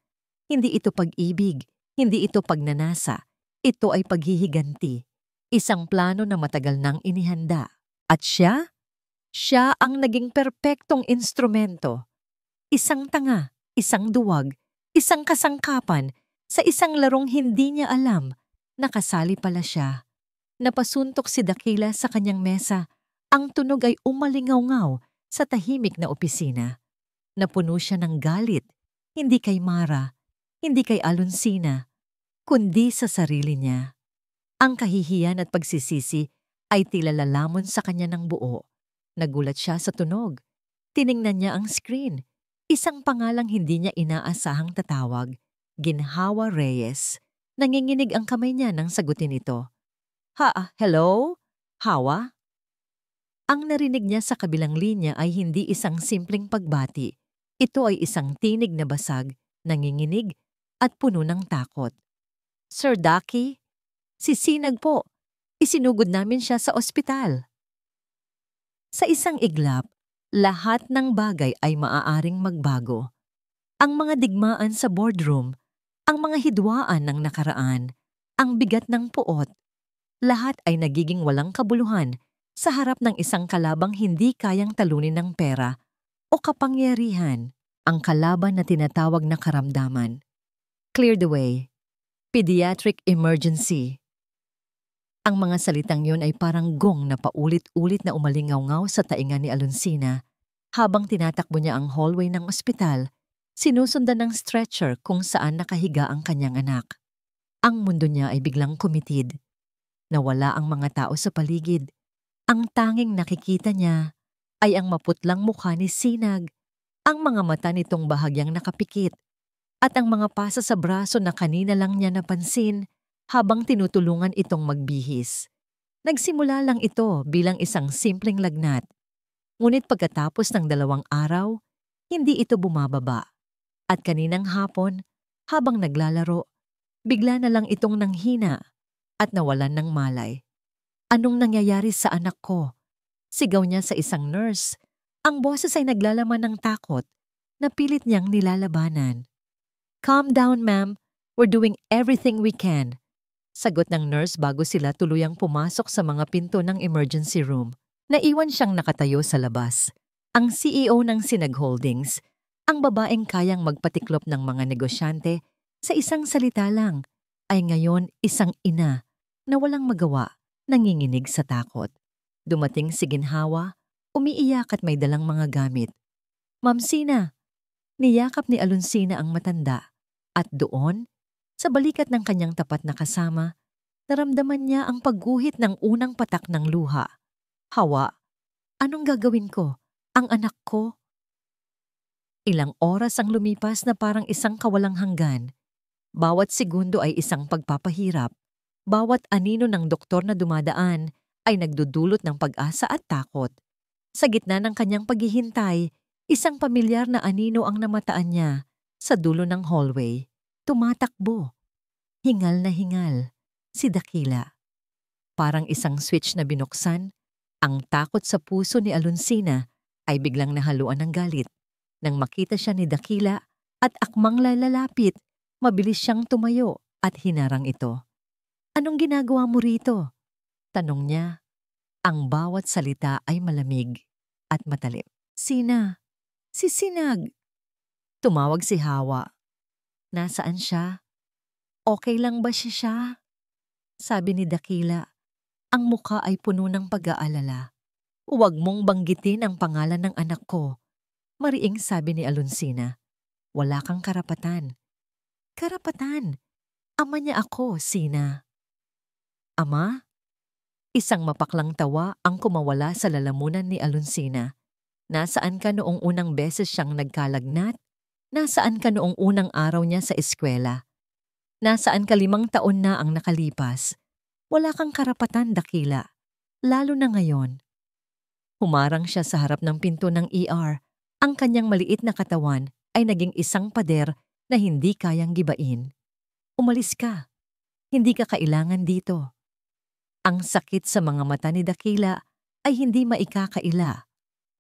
Hindi ito pag-ibig, hindi ito pagnanasa. Ito ay paghihiganti. Isang plano na matagal nang inihanda. At siya? Siya ang naging perpektong instrumento. Isang tanga, isang duwag, isang kasangkapan sa isang larong hindi niya alam. Nakasali pala siya. Napasuntok si Dakila sa kanyang mesa. Ang tunog ay umalingaw-ngaw sa tahimik na opisina. Napuno siya ng galit, hindi kay Mara, hindi kay Alonsina, kundi sa sarili niya. Ang kahihiyan at pagsisisi ay tila lalamon sa kanya ng buo. Nagulat siya sa tunog. Tiningnan niya ang screen. Isang pangalang hindi niya inaasahang tatawag. Ginhawa Reyes. Nanginginig ang kamay niya nang sagutin ito. Hello? Hawa? Ang narinig niya sa kabilang linya ay hindi isang simpleng pagbati. Ito ay isang tinig na basag, nanginginig, at puno ng takot. Sir Daki? Si Sinag po. Isinugod namin siya sa ospital. Sa isang iglap, lahat ng bagay ay maaaring magbago. Ang mga digmaan sa boardroom, ang mga hidwaan ng nakaraan, ang bigat ng puot, lahat ay nagiging walang kabuluhan sa harap ng isang kalabang hindi kayang talunin ng pera o kapangyarihan, ang kalaban na tinatawag na karamdaman. Clear the way. Pediatric emergency. Ang mga salitang yon ay parang gong na paulit-ulit na umalingaw-ngaw sa tainga ni Alonsina habang tinatakbo niya ang hallway ng ospital, sinusundan ng stretcher kung saan nakahiga ang kanyang anak. Ang mundo niya ay biglang kumitid. Nawala ang mga tao sa paligid. Ang tanging nakikita niya ay ang maputlang mukha ni Sinag, ang mga mata nitong bahagyang nakapikit, at ang mga pasa sa braso na kanina lang niya napansin habang tinutulungan itong magbihis. Nagsimula lang ito bilang isang simpleng lagnat. Ngunit pagkatapos ng 2 araw, hindi ito bumababa. At kaninang hapon, habang naglalaro, bigla na lang itong nanghina at nawalan ng malay. Anong nangyayari sa anak ko? Sigaw niya sa isang nurse. Ang boses ay naglalaman ng takot na pilit niyang nilalabanan. Calm down, ma'am. We're doing everything we can. Sagot ng nurse bago sila tuluyang pumasok sa mga pinto ng emergency room. Naiwan siyang nakatayo sa labas. Ang CEO ng Sinag Holdings, ang babaeng kayang magpatiklop ng mga negosyante sa isang salita lang, ay ngayon isang ina na walang magawa, nanginginig sa takot. Dumating si Ginhawa, umiiyak at may dalang mga gamit. Ma'am Sina, niyakap ni Alonsina ang matanda at doon, Sa balikat ng kanyang tapat na kasama, naramdaman niya ang pagguhit ng unang patak ng luha. Hawa, anong gagawin ko? Ang anak ko? Ilang oras ang lumipas na parang isang kawalang hanggan. Bawat segundo ay isang pagpapahirap. Bawat anino ng doktor na dumadaan ay nagdudulot ng pag-asa at takot. Sa gitna ng kanyang paghihintay, isang pamilyar na anino ang namataan niya sa dulo ng hallway. Tumatakbo. Hingal na hingal. Si Dakila. Parang isang switch na binuksan, ang takot sa puso ni Alonsina ay biglang nahaluan ng galit. Nang makita siya ni Dakila at akmang lalapit, mabilis siyang tumayo at hinarang ito. Anong ginagawa mo rito? Tanong niya. Ang bawat salita ay malamig at matalim. Sina? Si Sinag. Tumawag si Hawa. Nasaan siya? Okay lang ba siya? Sabi ni Dakila. Ang muka ay puno ng pag-aalala. Huwag mong banggitin ang pangalan ng anak ko. Mariing sabi ni Alonsina. Wala kang karapatan. Karapatan? Ama niya ako, Sina. Ama? Isang mapaklang tawa ang kumawala sa lalamunan ni Alonsina. Nasaan ka noong unang beses siyang nagkalagnat? Nasaan ka noong unang araw niya sa eskwela? Nasaan ka 5 taon na ang nakalipas? Wala kang karapatan, Dakila. Lalo na ngayon. Humarang siya sa harap ng pinto ng ER. Ang kanyang maliit na katawan ay naging isang pader na hindi kayang gibain. Umalis ka. Hindi ka kailangan dito. Ang sakit sa mga mata ni Dakila ay hindi maikakaila.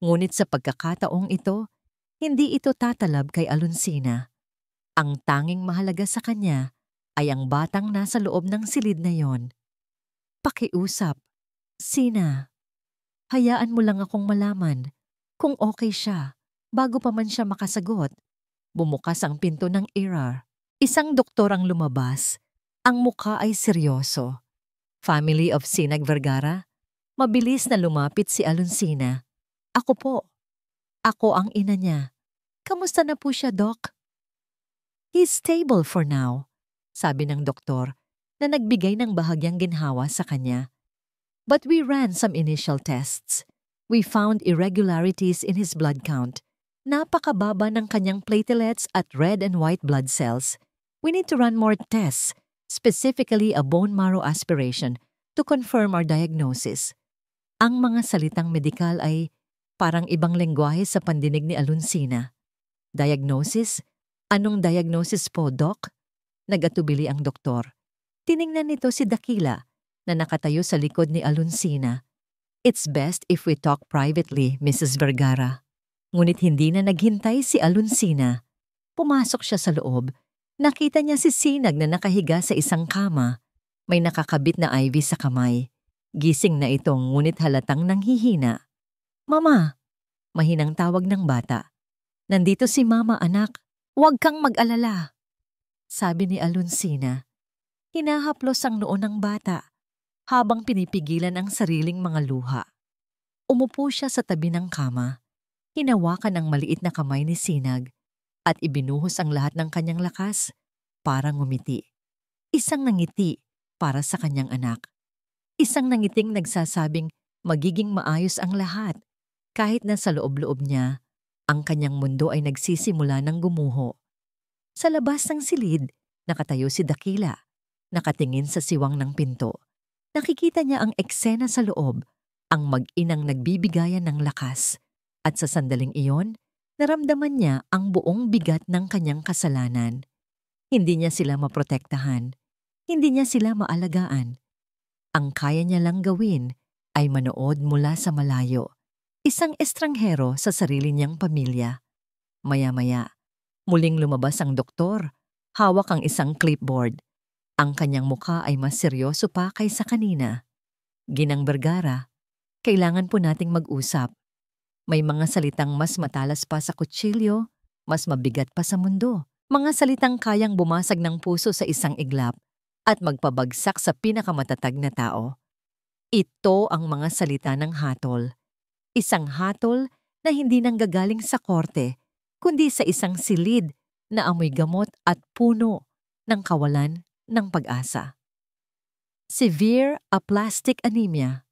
Ngunit sa pagkakataong ito, hindi ito tatalab kay Alonsina. Ang tanging mahalaga sa kanya ay ang batang nasa loob ng silid na yon. Pakiusap. Sina, hayaan mo lang akong malaman kung okay siya bago pa man siya makasagot. Bumukas ang pinto ng ER. Isang doktor ang lumabas. Ang mukha ay seryoso. Family of Sinag Vergara? Mabilis na lumapit si Alonsina. Ako po. Ako ang ina niya. Kamusta na po siya, Doc? He's stable for now, sabi ng doktor na nagbigay ng bahagyang ginhawa sa kanya. But we ran some initial tests. We found irregularities in his blood count. Napakababa ng kanyang platelets at red and white blood cells. We need to run more tests, specifically a bone marrow aspiration, to confirm our diagnosis. Ang mga salitang medikal ay parang ibang lengguwahe sa pandinig ni Alonsina. Diagnosis? Anong diagnosis po, Doc? Nagatubili ang doktor. Tiningnan nito si Dakila na nakatayo sa likod ni Alonsina. It's best if we talk privately, Mrs. Vergara. Ngunit hindi na naghintay si Alonsina. Pumasok siya sa loob. Nakita niya si Sinag na nakahiga sa isang kama. May nakakabit na IV sa kamay. Gising na itong ngunit halatang nanghihina. Mama! Mahinang tawag ng bata. Nandito si Mama, anak. Huwag kang mag-alala. Sabi ni Alonsina. Hinahaplos ang noo ng bata habang pinipigilan ang sariling mga luha. Umupo siya sa tabi ng kama. Hinawakan ang maliit na kamay ni Sinag at ibinuhos ang lahat ng kanyang lakas para ngumiti. Isang nangiti para sa kanyang anak. Isang nangiting nagsasabing magiging maayos ang lahat kahit na sa loob-loob niya, ang kanyang mundo ay nagsisimula ng gumuho. Sa labas ng silid, nakatayo si Dakila. Nakatingin sa siwang ng pinto. Nakikita niya ang eksena sa loob, ang mag-inang nagbibigayan ng lakas. At sa sandaling iyon, naramdaman niya ang buong bigat ng kanyang kasalanan. Hindi niya sila maprotektahan. Hindi niya sila maalagaan. Ang kaya niya lang gawin ay manood mula sa malayo. Isang estranghero sa sarili niyang pamilya. Maya-maya, muling lumabas ang doktor. Hawak ang isang clipboard. Ang kanyang mukha ay mas seryoso pa kaysa kanina. Ginang Vergara, kailangan po nating mag-usap. May mga salitang mas matalas pa sa kutsilyo, mas mabigat pa sa mundo. Mga salitang kayang bumasag ng puso sa isang iglap at magpabagsak sa pinakamatatag na tao. Ito ang mga salita ng hatol. Isang hatol na hindi nanggagaling sa korte, kundi sa isang silid na amoy gamot at puno. ng kawalan ng pag-asa. Severe aplastic anemia.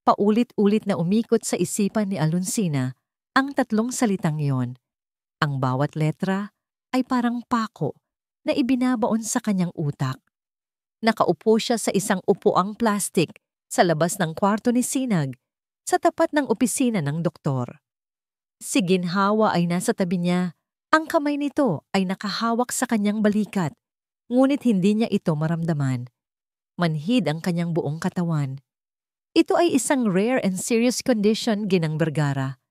Paulit-ulit na umikot sa isipan ni Alonsina ang tatlong salitang iyon. Ang bawat letra ay parang pako na ibinabaon sa kanyang utak. Nakaupo siya sa isang upuang plastik sa labas ng kwarto ni Sinag, sa tapat ng opisina ng doktor. Si Ginhawa ay nasa tabi niya. Ang kamay nito ay nakahawak sa kanyang balikat, ngunit hindi niya ito maramdaman. Manhid ang kanyang buong katawan. Ito ay isang rare and serious condition, Ginang Vergara.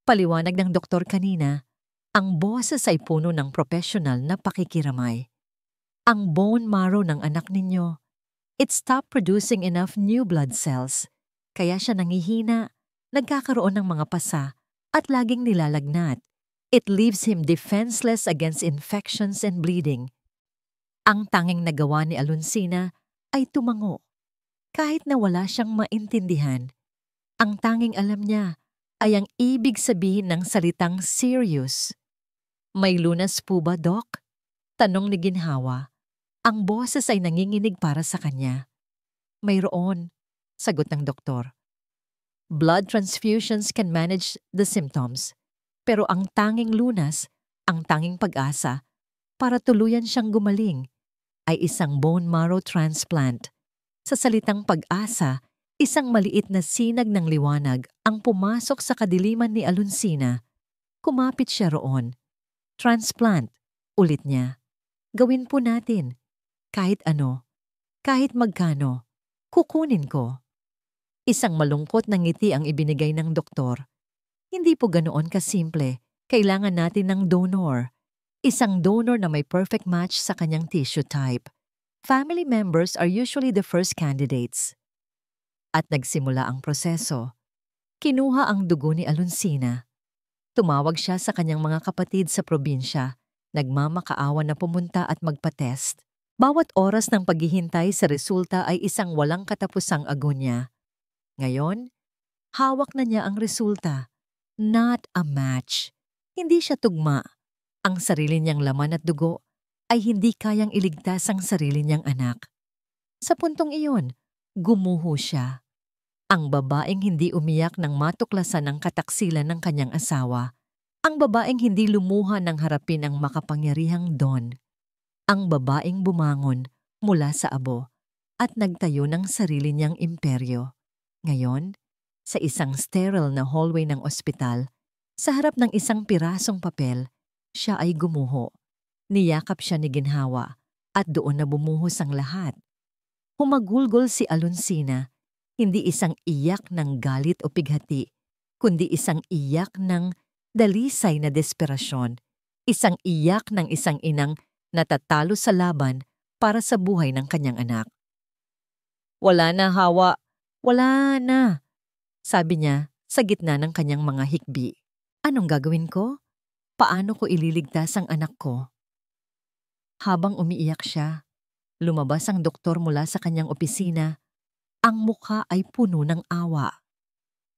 Paliwanag ng doktor kanina, ang boses ay puno ng professional na pakikiramay. Ang bone marrow ng anak ninyo, it stopped producing enough new blood cells, kaya siya nangihina, nagkakaroon ng mga pasa, at laging nilalagnat. It leaves him defenseless against infections and bleeding. Ang tanging nagawa ni Alonsina ay tumango. Kahit na wala siyang maintindihan, ang tanging alam niya ay ang ibig sabihin ng salitang serious. May lunas po ba, Doc? Tanong ni Ginhawa. Ang boses ay nanginginig para sa kanya. Mayroon, sagot ng doktor. Blood transfusions can manage the symptoms, pero ang tanging lunas, ang tanging pag-asa, para tuluyan siyang gumaling, ay isang bone marrow transplant. Sa salitang pag-asa, isang maliit na sinag ng liwanag ang pumasok sa kadiliman ni Alonsina. Kumapit siya roon. Transplant, ulit niya. Gawin po natin. Kahit ano, kahit magkano, kukunin ko. Isang malungkot na ngiti ang ibinigay ng doktor. Hindi po ganoon kasimple. Kailangan natin ng donor. Isang donor na may perfect match sa kanyang tissue type. Family members are usually the first candidates. At nagsimula ang proseso. Kinuha ang dugo ni Alonsina. Tumawag siya sa kanyang mga kapatid sa probinsya. Nagmamakaawa na pumunta at magpa-test. Bawat oras ng paghihintay sa resulta ay isang walang katapusang agonya. Ngayon, hawak na niya ang resulta. Not a match. Hindi siya tugma. Ang sarili niyang laman at dugo ay hindi kayang iligtas ang sarili niyang anak. Sa puntong iyon, gumuho siya. Ang babaeng hindi umiyak nang matuklasan ang kataksilan ng kanyang asawa. Ang babaeng hindi lumuha nang harapin ang makapangyarihang Don. Ang babaeng bumangon mula sa abo at nagtayo ng sarili niyang imperyo. Ngayon, sa isang sterile na hallway ng ospital, sa harap ng isang pirasong papel, siya ay gumuho. Niyakap siya ni Ginhawa at doon na bumuhos ang lahat. Humagulgol si Alonsina, hindi isang iyak ng galit o pighati, kundi isang iyak ng dalisay na desperasyon, isang iyak ng isang inang natatalo sa laban para sa buhay ng kanyang anak. Wala na, Hawa. Wala na, sabi niya sa gitna ng kanyang mga hikbi. Anong gagawin ko? Paano ko ililigtas ang anak ko? Habang umiiyak siya, lumabas ang doktor mula sa kanyang opisina. Ang mukha ay puno ng awa.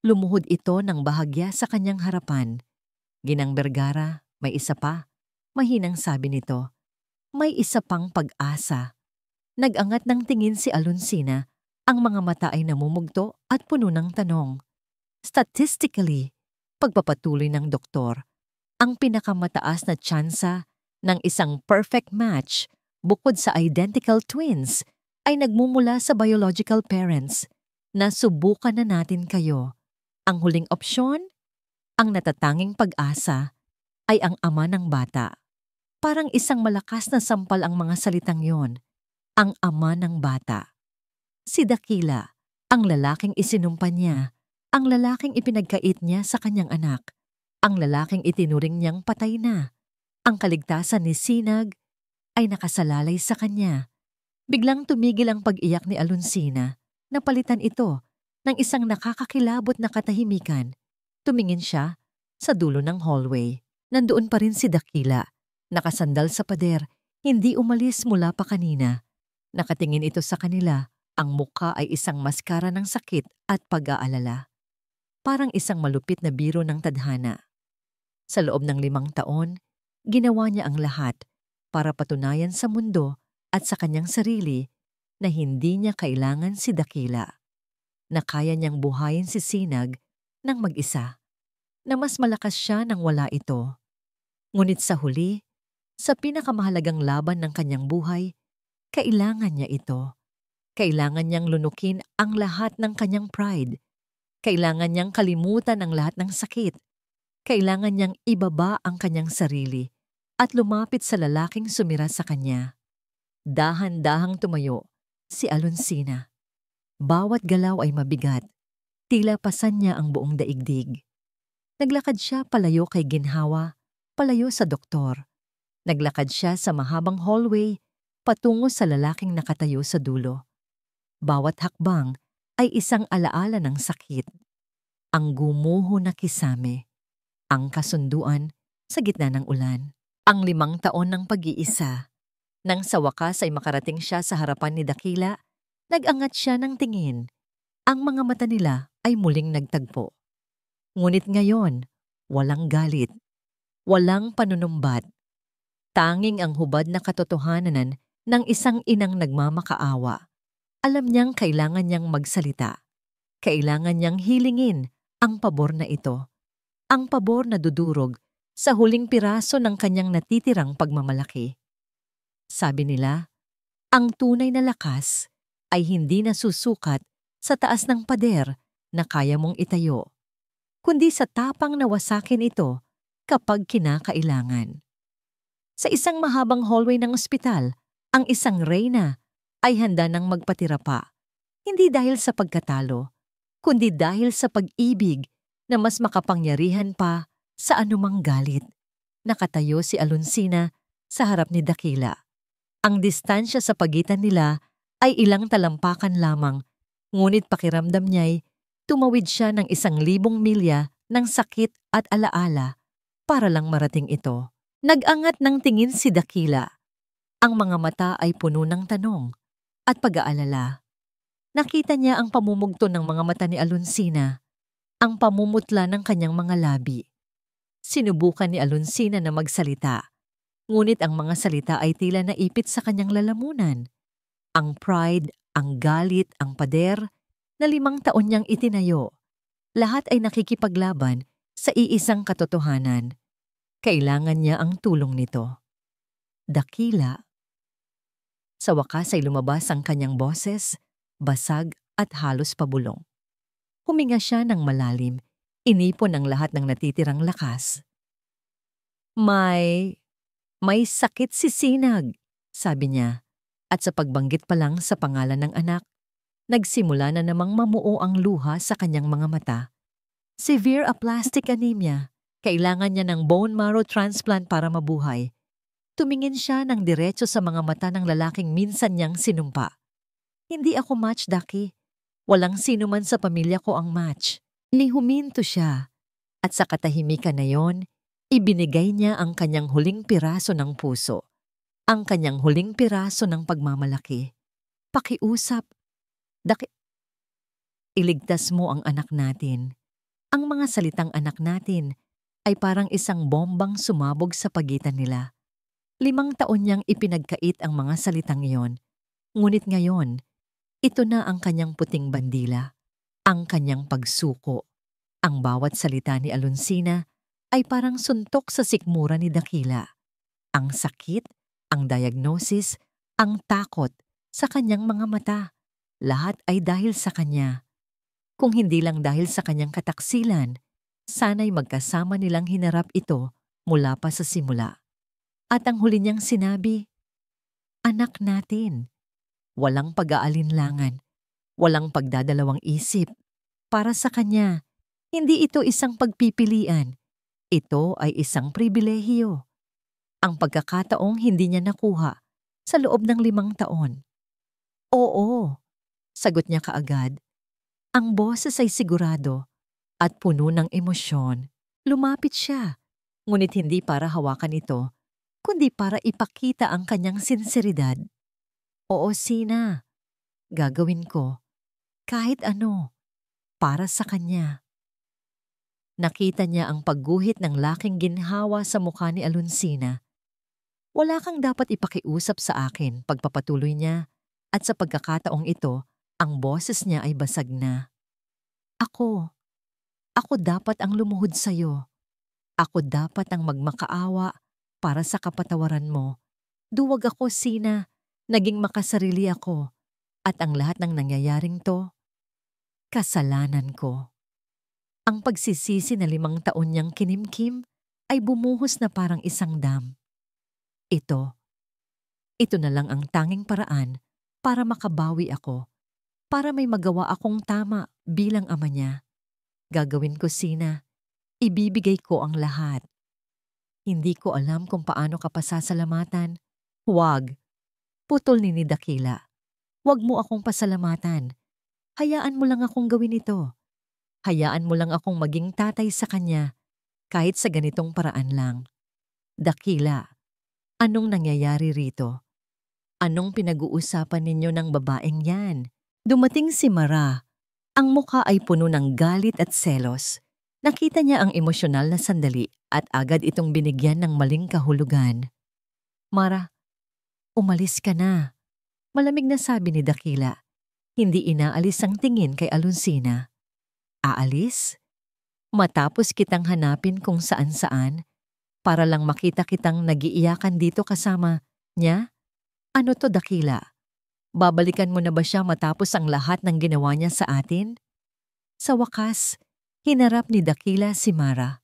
Lumuhod ito ng bahagya sa kanyang harapan. Ginang Vergara, may isa pa. Mahinang sabi nito. May isa pang pag-asa. Nag-angat ng tingin si Alonsina. Ang mga mata ay namumugto at puno ng tanong. Statistically, pagpapatuloy ng doktor, ang pinakamataas na tsansa ng isang perfect match bukod sa identical twins ay nagmumula sa biological parents. Nasubukan na natin kayo. Ang huling opsyon, ang natatanging pag-asa, ay ang ama ng bata. Parang isang malakas na sampal ang mga salitang yon. Ang ama ng bata. Si Dakila, ang lalaking isinumpa niya, ang lalaking ipinagkait niya sa kanyang anak, ang lalaking itinuring niyang patay na. Ang kaligtasan ni Sinag ay nakasalalay sa kanya. Biglang tumigil ang pag-iyak ni Alonsina. Napalitan ito ng isang nakakakilabot na katahimikan. Tumingin siya sa dulo ng hallway. Nandoon pa rin si Dakila. Nakasandal sa pader, hindi umalis mula pa kanina. Nakatingin ito sa kanila. Ang mukha ay isang maskara ng sakit at pag-aalala. Parang isang malupit na biro ng tadhana. Sa loob ng 5 taon, ginawa niya ang lahat. para patunayan sa mundo at sa kanyang sarili na hindi niya kailangan si Dakila, na kaya niyang buhayin si Sinag ng mag-isa, na mas malakas siya nang wala ito. Ngunit sa huli, sa pinakamahalagang laban ng kanyang buhay, kailangan niya ito. Kailangan niyang lunukin ang lahat ng kanyang pride. Kailangan niyang kalimutan ang lahat ng sakit. Kailangan niyang ibaba ang kanyang sarili at lumapit sa lalaking sumira sa kanya. Dahan-dahang tumayo si Alonsina. Bawat galaw ay mabigat. Tila pasan niya ang buong daigdig. Naglakad siya palayo kay ginhawa, palayo sa doktor. Naglakad siya sa mahabang hallway patungo sa lalaking nakatayo sa dulo. Bawat hakbang ay isang alaala ng sakit. Ang gumuho na kisame. Ang kasunduan sa gitna ng ulan. Ang 5 taon ng pag-iisa. Nang sa wakas ay makarating siya sa harapan ni Dakila, nag-angat siya ng tingin. Ang mga mata nila ay muling nagtagpo. Ngunit ngayon, walang galit. Walang panunumbat. Tanging ang hubad na katotohanan ng isang inang nagmamakaawa. Alam niyang kailangan niyang magsalita. Kailangan niyang hilingin ang pabor na ito. Ang pabor na dudurog sa huling piraso ng kanyang natitirang pagmamalaki. Sabi nila, ang tunay na lakas ay hindi nasusukat sa taas ng pader na kaya mong itayo, kundi sa tapang na wasakin ito kapag kinakailangan. Sa isang mahabang hallway ng ospital, ang isang reyna ay handa nang magpatira pa, hindi dahil sa pagkatalo, kundi dahil sa pag-ibig na mas makapangyarihan pa sa anumang galit. Nakatayo si Alonsina sa harap ni Dakila. Ang distansya sa pagitan nila ay ilang talampakan lamang, ngunit pakiramdam niya'y tumawid siya ng 1,000 milya ng sakit at alaala para lang marating ito. Nag-angat ng tingin si Dakila. Ang mga mata ay puno ng tanong at pag-aalala. Nakita niya ang pamumugto ng mga mata ni Alonsina, ang pamumutla ng kanyang mga labi. Sinubukan ni Alonsina na magsalita, ngunit ang mga salita ay tila naipit sa kanyang lalamunan. Ang pride, ang galit, ang pader, na 5 taon niyang itinayo, lahat ay nakikipaglaban sa iisang katotohanan. Kailangan niya ang tulong nito. Dakila. Sa wakas ay lumabas ang kanyang boses, basag at halos pabulong. Huminga siya ng malalim, inipon ang lahat ng natitirang lakas. May sakit si Sinag, sabi niya, at sa pagbanggit pa lang sa pangalan ng anak, nagsimula na namang mamuo ang luha sa kanyang mga mata. Severe aplastic anemia, kailangan niya ng bone marrow transplant para mabuhay. Tumingin siya ng diretso sa mga mata ng lalaking minsan niyang sinumpa. Hindi ako match, Daki. Walang sino man sa pamilya ko ang match. Huminto siya. At sa katahimikan na yon, ibinigay niya ang kanyang huling piraso ng puso. Ang kanyang huling piraso ng pagmamalaki. Pakiusap. Daki, iligtas mo ang anak natin. Ang mga salitang anak natin ay parang isang bombang sumabog sa pagitan nila. 5 taon niyang ipinagkait ang mga salitang iyon. Ngunit ngayon, ito na ang kanyang puting bandila, ang kanyang pagsuko. Ang bawat salita ni Alonsina ay parang suntok sa sikmura ni Dakila. Ang sakit, ang diagnosis, ang takot sa kanyang mga mata, lahat ay dahil sa kanya. Kung hindi lang dahil sa kanyang kataksilan, sana'y magkasama nilang hinarap ito mula pa sa simula. At ang huli niyang sinabi, anak natin. Walang pag-aalinlangan, walang pagdadalawang isip. Para sa kanya, hindi ito isang pagpipilian. Ito ay isang pribilehiyo. Ang pagkakataong hindi niya nakuha sa loob ng 5 taon. Oo, sagot niya kaagad. Ang boses ay sigurado at puno ng emosyon. Lumapit siya, ngunit hindi para hawakan ito, kundi para ipakita ang kanyang sinseridad. Oo, Sina. Gagawin ko. Kahit ano. Para sa kanya. Nakita niya ang pagguhit ng laking ginhawa sa mukha ni Alonsina. Wala kang dapat ipakiusap sa akin, pagpapatuloy niya. At sa pagkakataong ito, ang boses niya ay basag na. Ako, ako dapat ang lumuhod sa'yo. Ako dapat ang magmakaawa para sa kapatawaran mo. Duwag ako, Sina. Naging makasarili ako. At ang lahat ng nangyayaring to, kasalanan ko. Ang pagsisisi na 5 taon niyang kinimkim ay bumuhos na parang isang dam. Ito na lang ang tanging paraan para makabawi ako, para may magawa akong tama bilang ama niya. Gagawin ko, Sina. Ibibigay ko ang lahat. Hindi ko alam kung paano ka pasasalamatan. Huwag. Putol ni Dakila. Huwag mo akong pasalamatan. Hayaan mo lang akong gawin ito. Hayaan mo lang akong maging tatay sa kanya, kahit sa ganitong paraan lang. Dakila, anong nangyayari rito? Anong pinag-uusapan ninyo ng babaeng yan? Dumating si Mara. Ang mukha ay puno ng galit at selos. Nakita niya ang emosyonal na sandali at agad itong binigyan ng maling kahulugan. Mara, umalis ka na. Malamig na sabi ni Dakila. Hindi inaalis ang tingin kay Alonsina. Aalis? Matapos kitang hanapin kung saan-saan, para lang makita kitang nagiiyakan dito kasama niya? Ano to, Dakila? Babalikan mo na ba siya matapos ang lahat ng ginawa niya sa atin? Sa wakas, hinarap ni Dakila si Mara.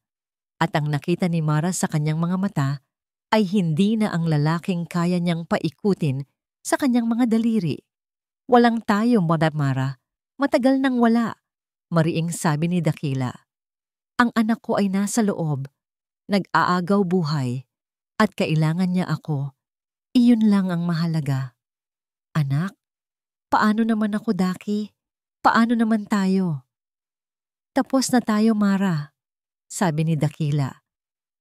At ang nakita ni Mara sa kanyang mga mata ay hindi na ang lalaking kaya niyang paikutin sa kanyang mga daliri. Walang tayo, Mara. Matagal nang wala. Mariing sabi ni Dakila. Ang anak ko ay nasa loob. Nag-aagaw buhay. At kailangan niya ako. Iyon lang ang mahalaga. Anak, paano naman ako, Daki? Paano naman tayo? Tapos na tayo, Mara, sabi ni Dakila.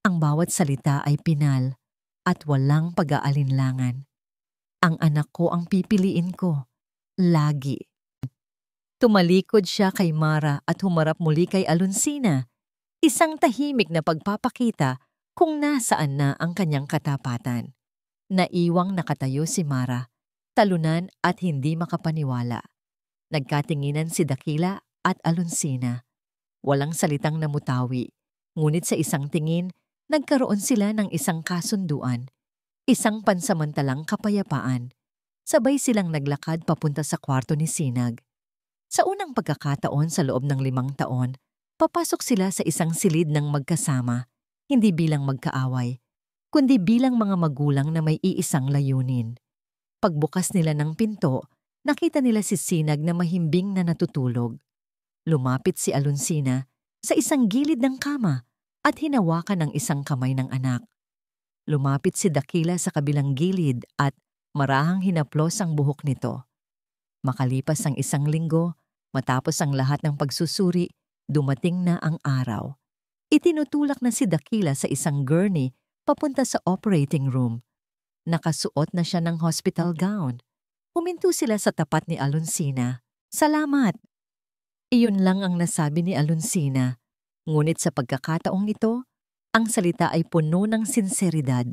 Ang bawat salita ay pinal at walang pag-aalinlangan. Ang anak ko ang pipiliin ko. Lagi. Tumalikod siya kay Mara at humarap muli kay Alonsina. Isang tahimik na pagpapakita kung nasaan na ang kanyang katapatan. Naiwang nakatayo si Mara, talunan at hindi makapaniwala. Nagkatinginan si Dakila at Alonsina. Walang salitang namutawi, ngunit sa isang tingin, nagkaroon sila ng isang kasunduan, isang pansamantalang kapayapaan. Sabay silang naglakad papunta sa kwarto ni Sinag. Sa unang pagkakataon sa loob ng 5 taon, papasok sila sa isang silid ng magkasama, hindi bilang magkaaway, kundi bilang mga magulang na may iisang layunin. Pagbukas nila ng pinto, nakita nila si Sinag na mahimbing na natutulog. Lumapit si Alonsina sa isang gilid ng kama at hinawakan ng isang kamay ng anak. Lumapit si Dakila sa kabilang gilid at marahang hinaplos ang buhok nito. Makalipas ang 1 linggo, matapos ang lahat ng pagsusuri, dumating na ang araw. Itinutulak na si Dakila sa isang gurney papunta sa operating room. Nakasuot na siya ng hospital gown. Huminto sila sa tapat ni Alonsina. Salamat! Iyon lang ang nasabi ni Alonsina. Ngunit sa pagkakataong ito, ang salita ay puno ng sinseridad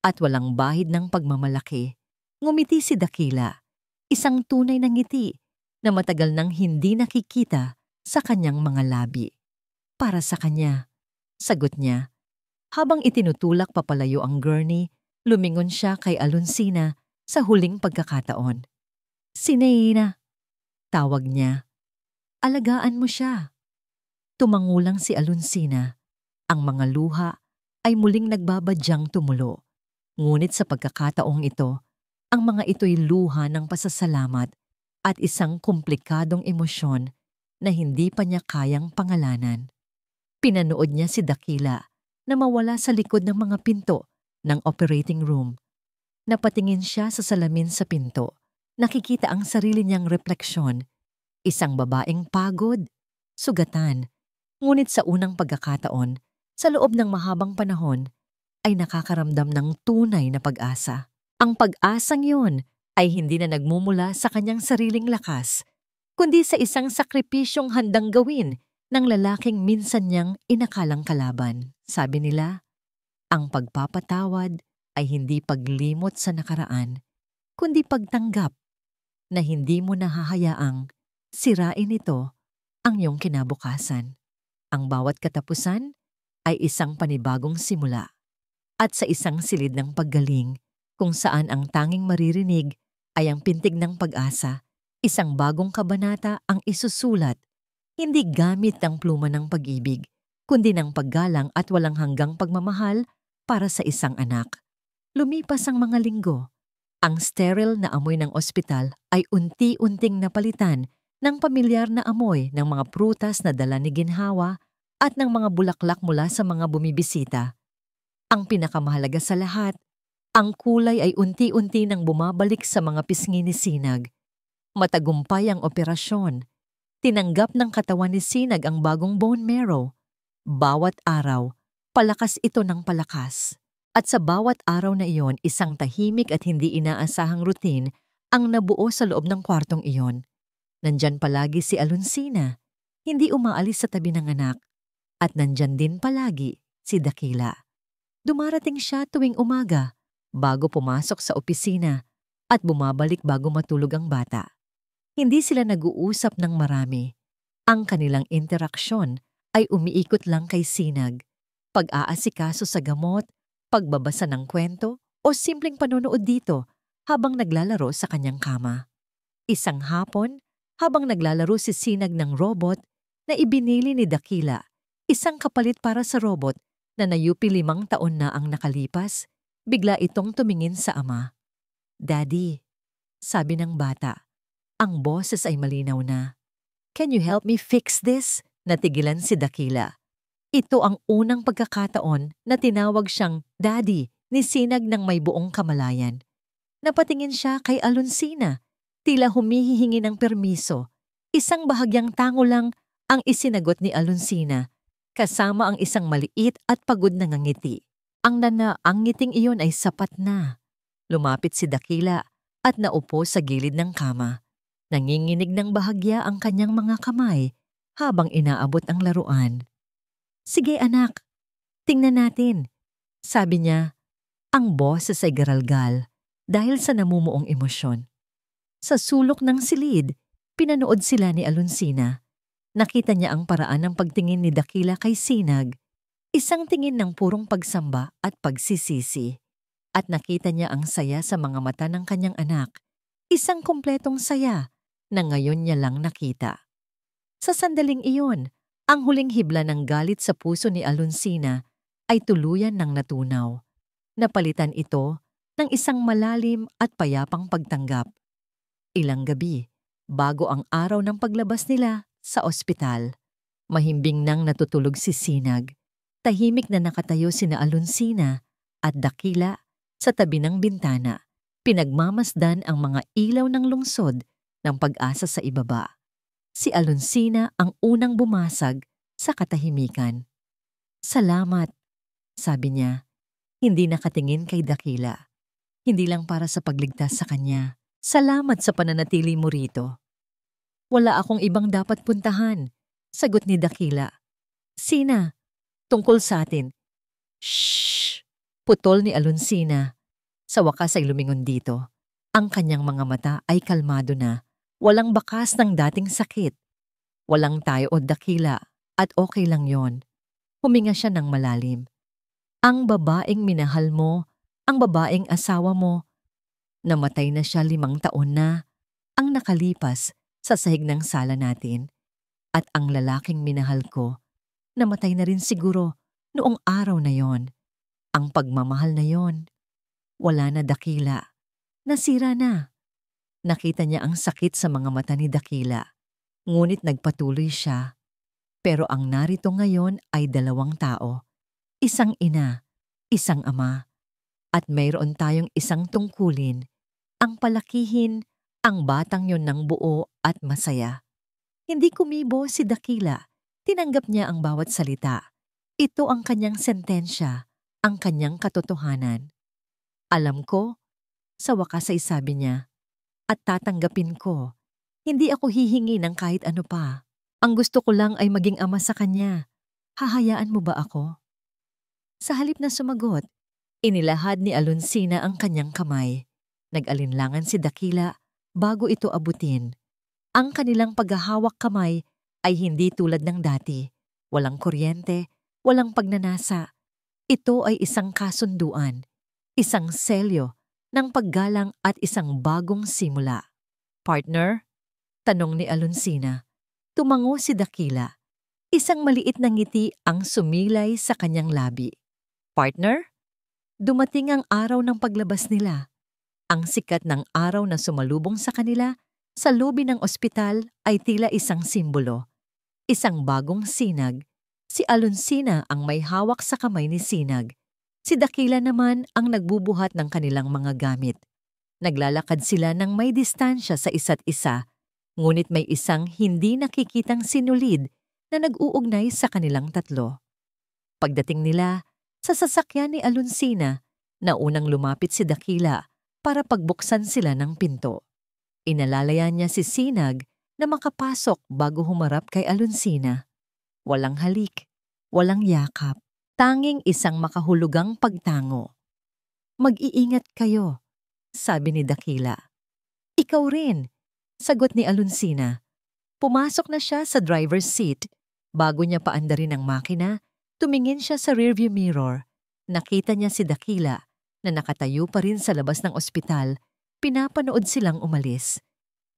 at walang bahid ng pagmamalaki. Ngumiti si Dakila, isang tunay na ngiti na matagal nang hindi nakikita sa kanyang mga labi. Para sa kanya, sagot niya. Habang itinutulak papalayo ang gurney, lumingon siya kay Alonsina sa huling pagkakataon. Sinena, tawag niya. Alagaan mo siya. Tumangulang si Alonsina. Ang mga luha ay muling nagbabadyang tumulo. Ngunit sa pagkakataong ito, ang mga ito'y luha ng pasasalamat at isang komplikadong emosyon na hindi pa niya kayang pangalanan. Pinanood niya si Dakila na mawala sa likod ng mga pinto ng operating room. Napatingin siya sa salamin sa pinto. Nakikita ang sarili niyang refleksyon. Isang babaeng pagod, sugatan. Ngunit sa unang pagkakataon, sa loob ng mahabang panahon, ay nakakaramdam ng tunay na pag-asa. Ang pag-asang yun ay hindi na nagmumula sa kanyang sariling lakas, kundi sa isang sakripisyong handang gawin ng lalaking minsan niyang inakalang kalaban. Sabi nila, ang pagpapatawad ay hindi paglimot sa nakaraan, kundi pagtanggap na hindi mo nahahayaang sirain ito ang iyong kinabukasan. Ang bawat katapusan ay isang panibagong simula at sa isang silid ng paggaling kung saan ang tanging maririnig ay ang pintig ng pag-asa, isang bagong kabanata ang isusulat, hindi gamit ng pluma ng pag-ibig, kundi ng paggalang at walang hanggang pagmamahal para sa isang anak. Lumipas ang mga linggo. Ang sterile na amoy ng ospital ay unti-unting napalitan ng pamilyar na amoy ng mga prutas na dala ni ginhawa at ng mga bulaklak mula sa mga bumibisita. Ang pinakamahalaga sa lahat, ang kulay ay unti-unti nang bumabalik sa mga pisngi ni Sinag. Matagumpay ang operasyon. Tinanggap ng katawan ni Sinag ang bagong bone marrow. Bawat araw, palakas ito ng palakas. At sa bawat araw na iyon, isang tahimik at hindi inaasahang routine ang nabuo sa loob ng kwartong iyon. Nandyan palagi si Alonsina, hindi umaalis sa tabi ng anak. At nandyan din palagi si Dakila. Dumarating siya tuwing umaga, bago pumasok sa opisina, at bumabalik bago matulog ang bata. Hindi sila nag-uusap ng marami. Ang kanilang interaksyon ay umiikot lang kay Sinag, pag-aasikaso sa gamot, pagbabasa ng kwento, o simpleng panonood dito habang naglalaro sa kanyang kama. Isang hapon, habang naglalaro si Sinag ng robot na ibinili ni Dakila, isang kapalit para sa robot na nayupi 5 taon na ang nakalipas, bigla itong tumingin sa ama. "Daddy," sabi ng bata, ang boses ay malinaw na. "Can you help me fix this?" Natigilan si Dakila. Ito ang unang pagkakataon na tinawag siyang Daddy ni Sinag ng may buong kamalayan. Napatingin siya kay Alonsina, tila humihihingi ng permiso. Isang bahagyang tango lang ang isinagot ni Alonsina, kasama ang isang maliit at pagod na ngiti. Ang ngiting iyon ay sapat na. Lumapit si Dakila at naupo sa gilid ng kama. Nanginginig ng bahagya ang kanyang mga kamay habang inaabot ang laruan. "Sige anak, tingnan natin," sabi niya. Ang boses ay garalgal dahil sa namumuong emosyon. Sa sulok ng silid, pinanood sila ni Alonsina. Nakita niya ang paraan ng pagtingin ni Dakila kay Sinag, isang tingin ng purong pagsamba at pagsisisi. At nakita niya ang saya sa mga mata ng kanyang anak, isang kumpletong saya na ngayon niya lang nakita. Sa sandaling iyon, ang huling hibla ng galit sa puso ni Alonsina ay tuluyan ng natunaw. Napalitan ito ng isang malalim at payapang pagtanggap. Ilang gabi, bago ang araw ng paglabas nila sa ospital, mahimbing nang natutulog si Sinag. Tahimik na nakatayo sina Alonsina at Dakila sa tabi ng bintana. Pinagmamasdan ang mga ilaw ng lungsod ng pag-asa sa ibaba. Si Alonsina ang unang bumasag sa katahimikan. "Salamat," sabi niya. Hindi nakatingin kay Dakila. Hindi lang para sa pagligtas sa kanya. "Salamat sa pananatili mo rito." "Wala akong ibang dapat puntahan," sagot ni Dakila. "Sina, tungkol sa atin." "Shh!" Putol ni Alonsina. Sa wakas ay lumingon dito. Ang kanyang mga mata ay kalmado na. Walang bakas ng dating sakit. Walang tayo o Dakila at okay lang yon. Huminga siya ng malalim. "Ang babaeng minahal mo, ang babaeng asawa mo, namatay na siya 5 taon na ang nakalipas sa sahig ng sala natin. At ang lalaking minahal ko, namatay na rin siguro noong araw na yon. Ang pagmamahal na yon, wala na Dakila. Nasira na." Nakita niya ang sakit sa mga mata ni Dakila. Ngunit nagpatuloy siya. Pero ang narito ngayon ay 2 tao. Isang ina, isang ama. At mayroon tayong isang tungkulin. Ang palakihin ang batang yon ng buo at masaya. Hindi kumibo si Dakila. Tinanggap niya ang bawat salita. Ito ang kanyang sentensya, ang kanyang katotohanan. "Alam ko," sa wakas ay sabi niya, "at tatanggapin ko. Hindi ako hihingi ng kahit ano pa. Ang gusto ko lang ay maging ama sa kanya. Hahayaan mo ba ako?" Sa halip na sumagot, Inilahad ni Alonsina ang kanyang kamay. Nag-alinlangan si Dakila bago ito abutin. Ang kanilang paghahawak kamay ay hindi tulad ng dati. Walang kuryente, walang pagnanasa. Ito ay isang kasunduan, isang selyo ng paggalang at isang bagong simula. Partner? Tanong ni Alonsina. Tumango si Dakila. Isang maliit na ngiti ang sumilay sa kanyang labi. Partner? Dumating ang araw ng paglabas nila. Ang sikat ng araw na sumalubong sa kanila sa lobi ng ospital ay tila isang simbolo. Isang bagong sinag. Si Alonsina ang may hawak sa kamay ni Sinag. Si Dakila naman ang nagbubuhat ng kanilang mga gamit. Naglalakad sila ng may distansya sa isa't isa, ngunit may isang hindi nakikitang sinulid na nag-uugnay sa kanilang tatlo. Pagdating nila, sa sasakyan ni Alonsina, naunang lumapit si Dakila para pagbuksan sila ng pinto. Inalalayan niya si Sinag na makapasok bago humarap kay Alonsina. Walang halik, walang yakap, tanging isang makahulugang pagtango. Mag-iingat kayo, sabi ni Dakila. Ikaw rin, sagot ni Alonsina. Pumasok na siya sa driver's seat. Bago niya paandarin ang makina, tumingin siya sa rearview mirror. Nakita niya si Dakila na nakatayo pa rin sa labas ng ospital. Pinapanood silang umalis.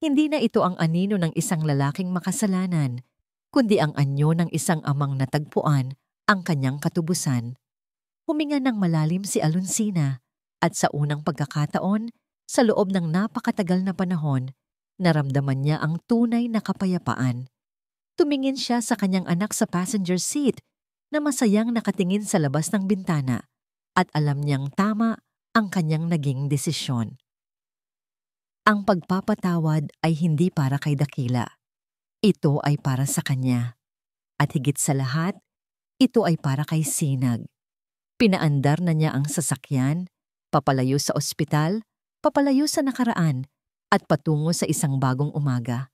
Hindi na ito ang anino ng isang lalaking makasalanan, kundi ang anyo ng isang amang natagpuan ang kanyang katubusan. Huminga ng malalim si Alonsina at sa unang pagkakataon, sa loob ng napakatagal na panahon, naramdaman niya ang tunay na kapayapaan. Tumingin siya sa kanyang anak sa passenger seat na masayang nakatingin sa labas ng bintana at alam niyang tama ang kanyang naging desisyon. Ang pagpapatawad ay hindi para kay Dakila. Ito ay para sa kanya. At higit sa lahat, ito ay para kay Sinag. Pinaandar na niya ang sasakyan, papalayo sa ospital, papalayo sa nakaraan, at patungo sa isang bagong umaga.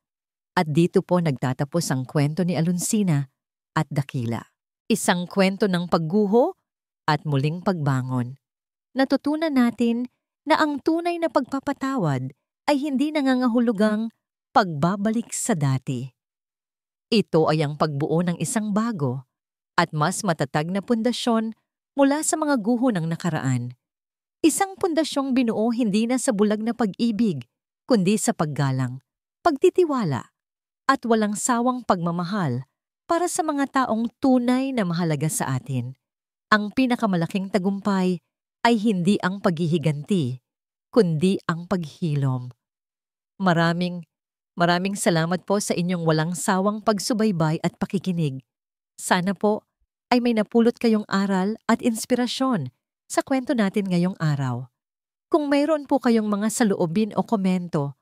At dito po nagtatapos ang kwento ni Alonsina at Dakila. Isang kwento ng pagguho at muling pagbangon. Natutunan natin na ang tunay na pagpapatawad ay hindi nangangahulugang pagbabalik sa dati. Ito ay ang pagbuo ng isang bago at mas matatag na pundasyon mula sa mga guho ng nakaraan. Isang pundasyong binuo hindi na sa bulag na pag-ibig, kundi sa paggalang, pagtitiwala, at walang sawang pagmamahal para sa mga taong tunay na mahalaga sa atin. Ang pinakamalaking tagumpay ay hindi ang paghihiganti, kundi ang paghilom. Maraming salamat po sa inyong walang sawang pagsubaybay at pakikinig. Sana po ay may napulot kayong aral at inspirasyon sa kwento natin ngayong araw. Kung mayroon po kayong mga saloobin o komento,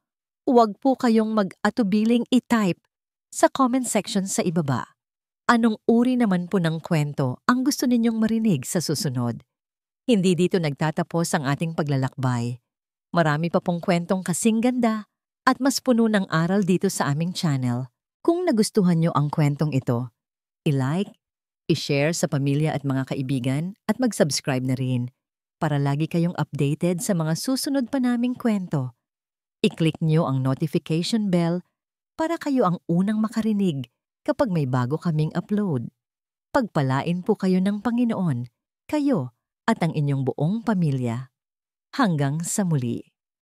huwag po kayong mag-atubiling i-type sa comment section sa ibaba. Anong uri naman po ng kwento ang gusto ninyong marinig sa susunod? Hindi dito nagtatapos ang ating paglalakbay. Marami pa pong kwentong kasing ganda at mas puno ng aral dito sa aming channel. Kung nagustuhan nyo ang kwentong ito, i-like, i-share sa pamilya at mga kaibigan at mag-subscribe na rin para lagi kayong updated sa mga susunod pa naming kwento. I-click nyo ang notification bell para kayo ang unang makarinig kapag may bago kaming upload. Pagpalain po kayo ng Panginoon, kayo at ang inyong buong pamilya. Hanggang sa muli.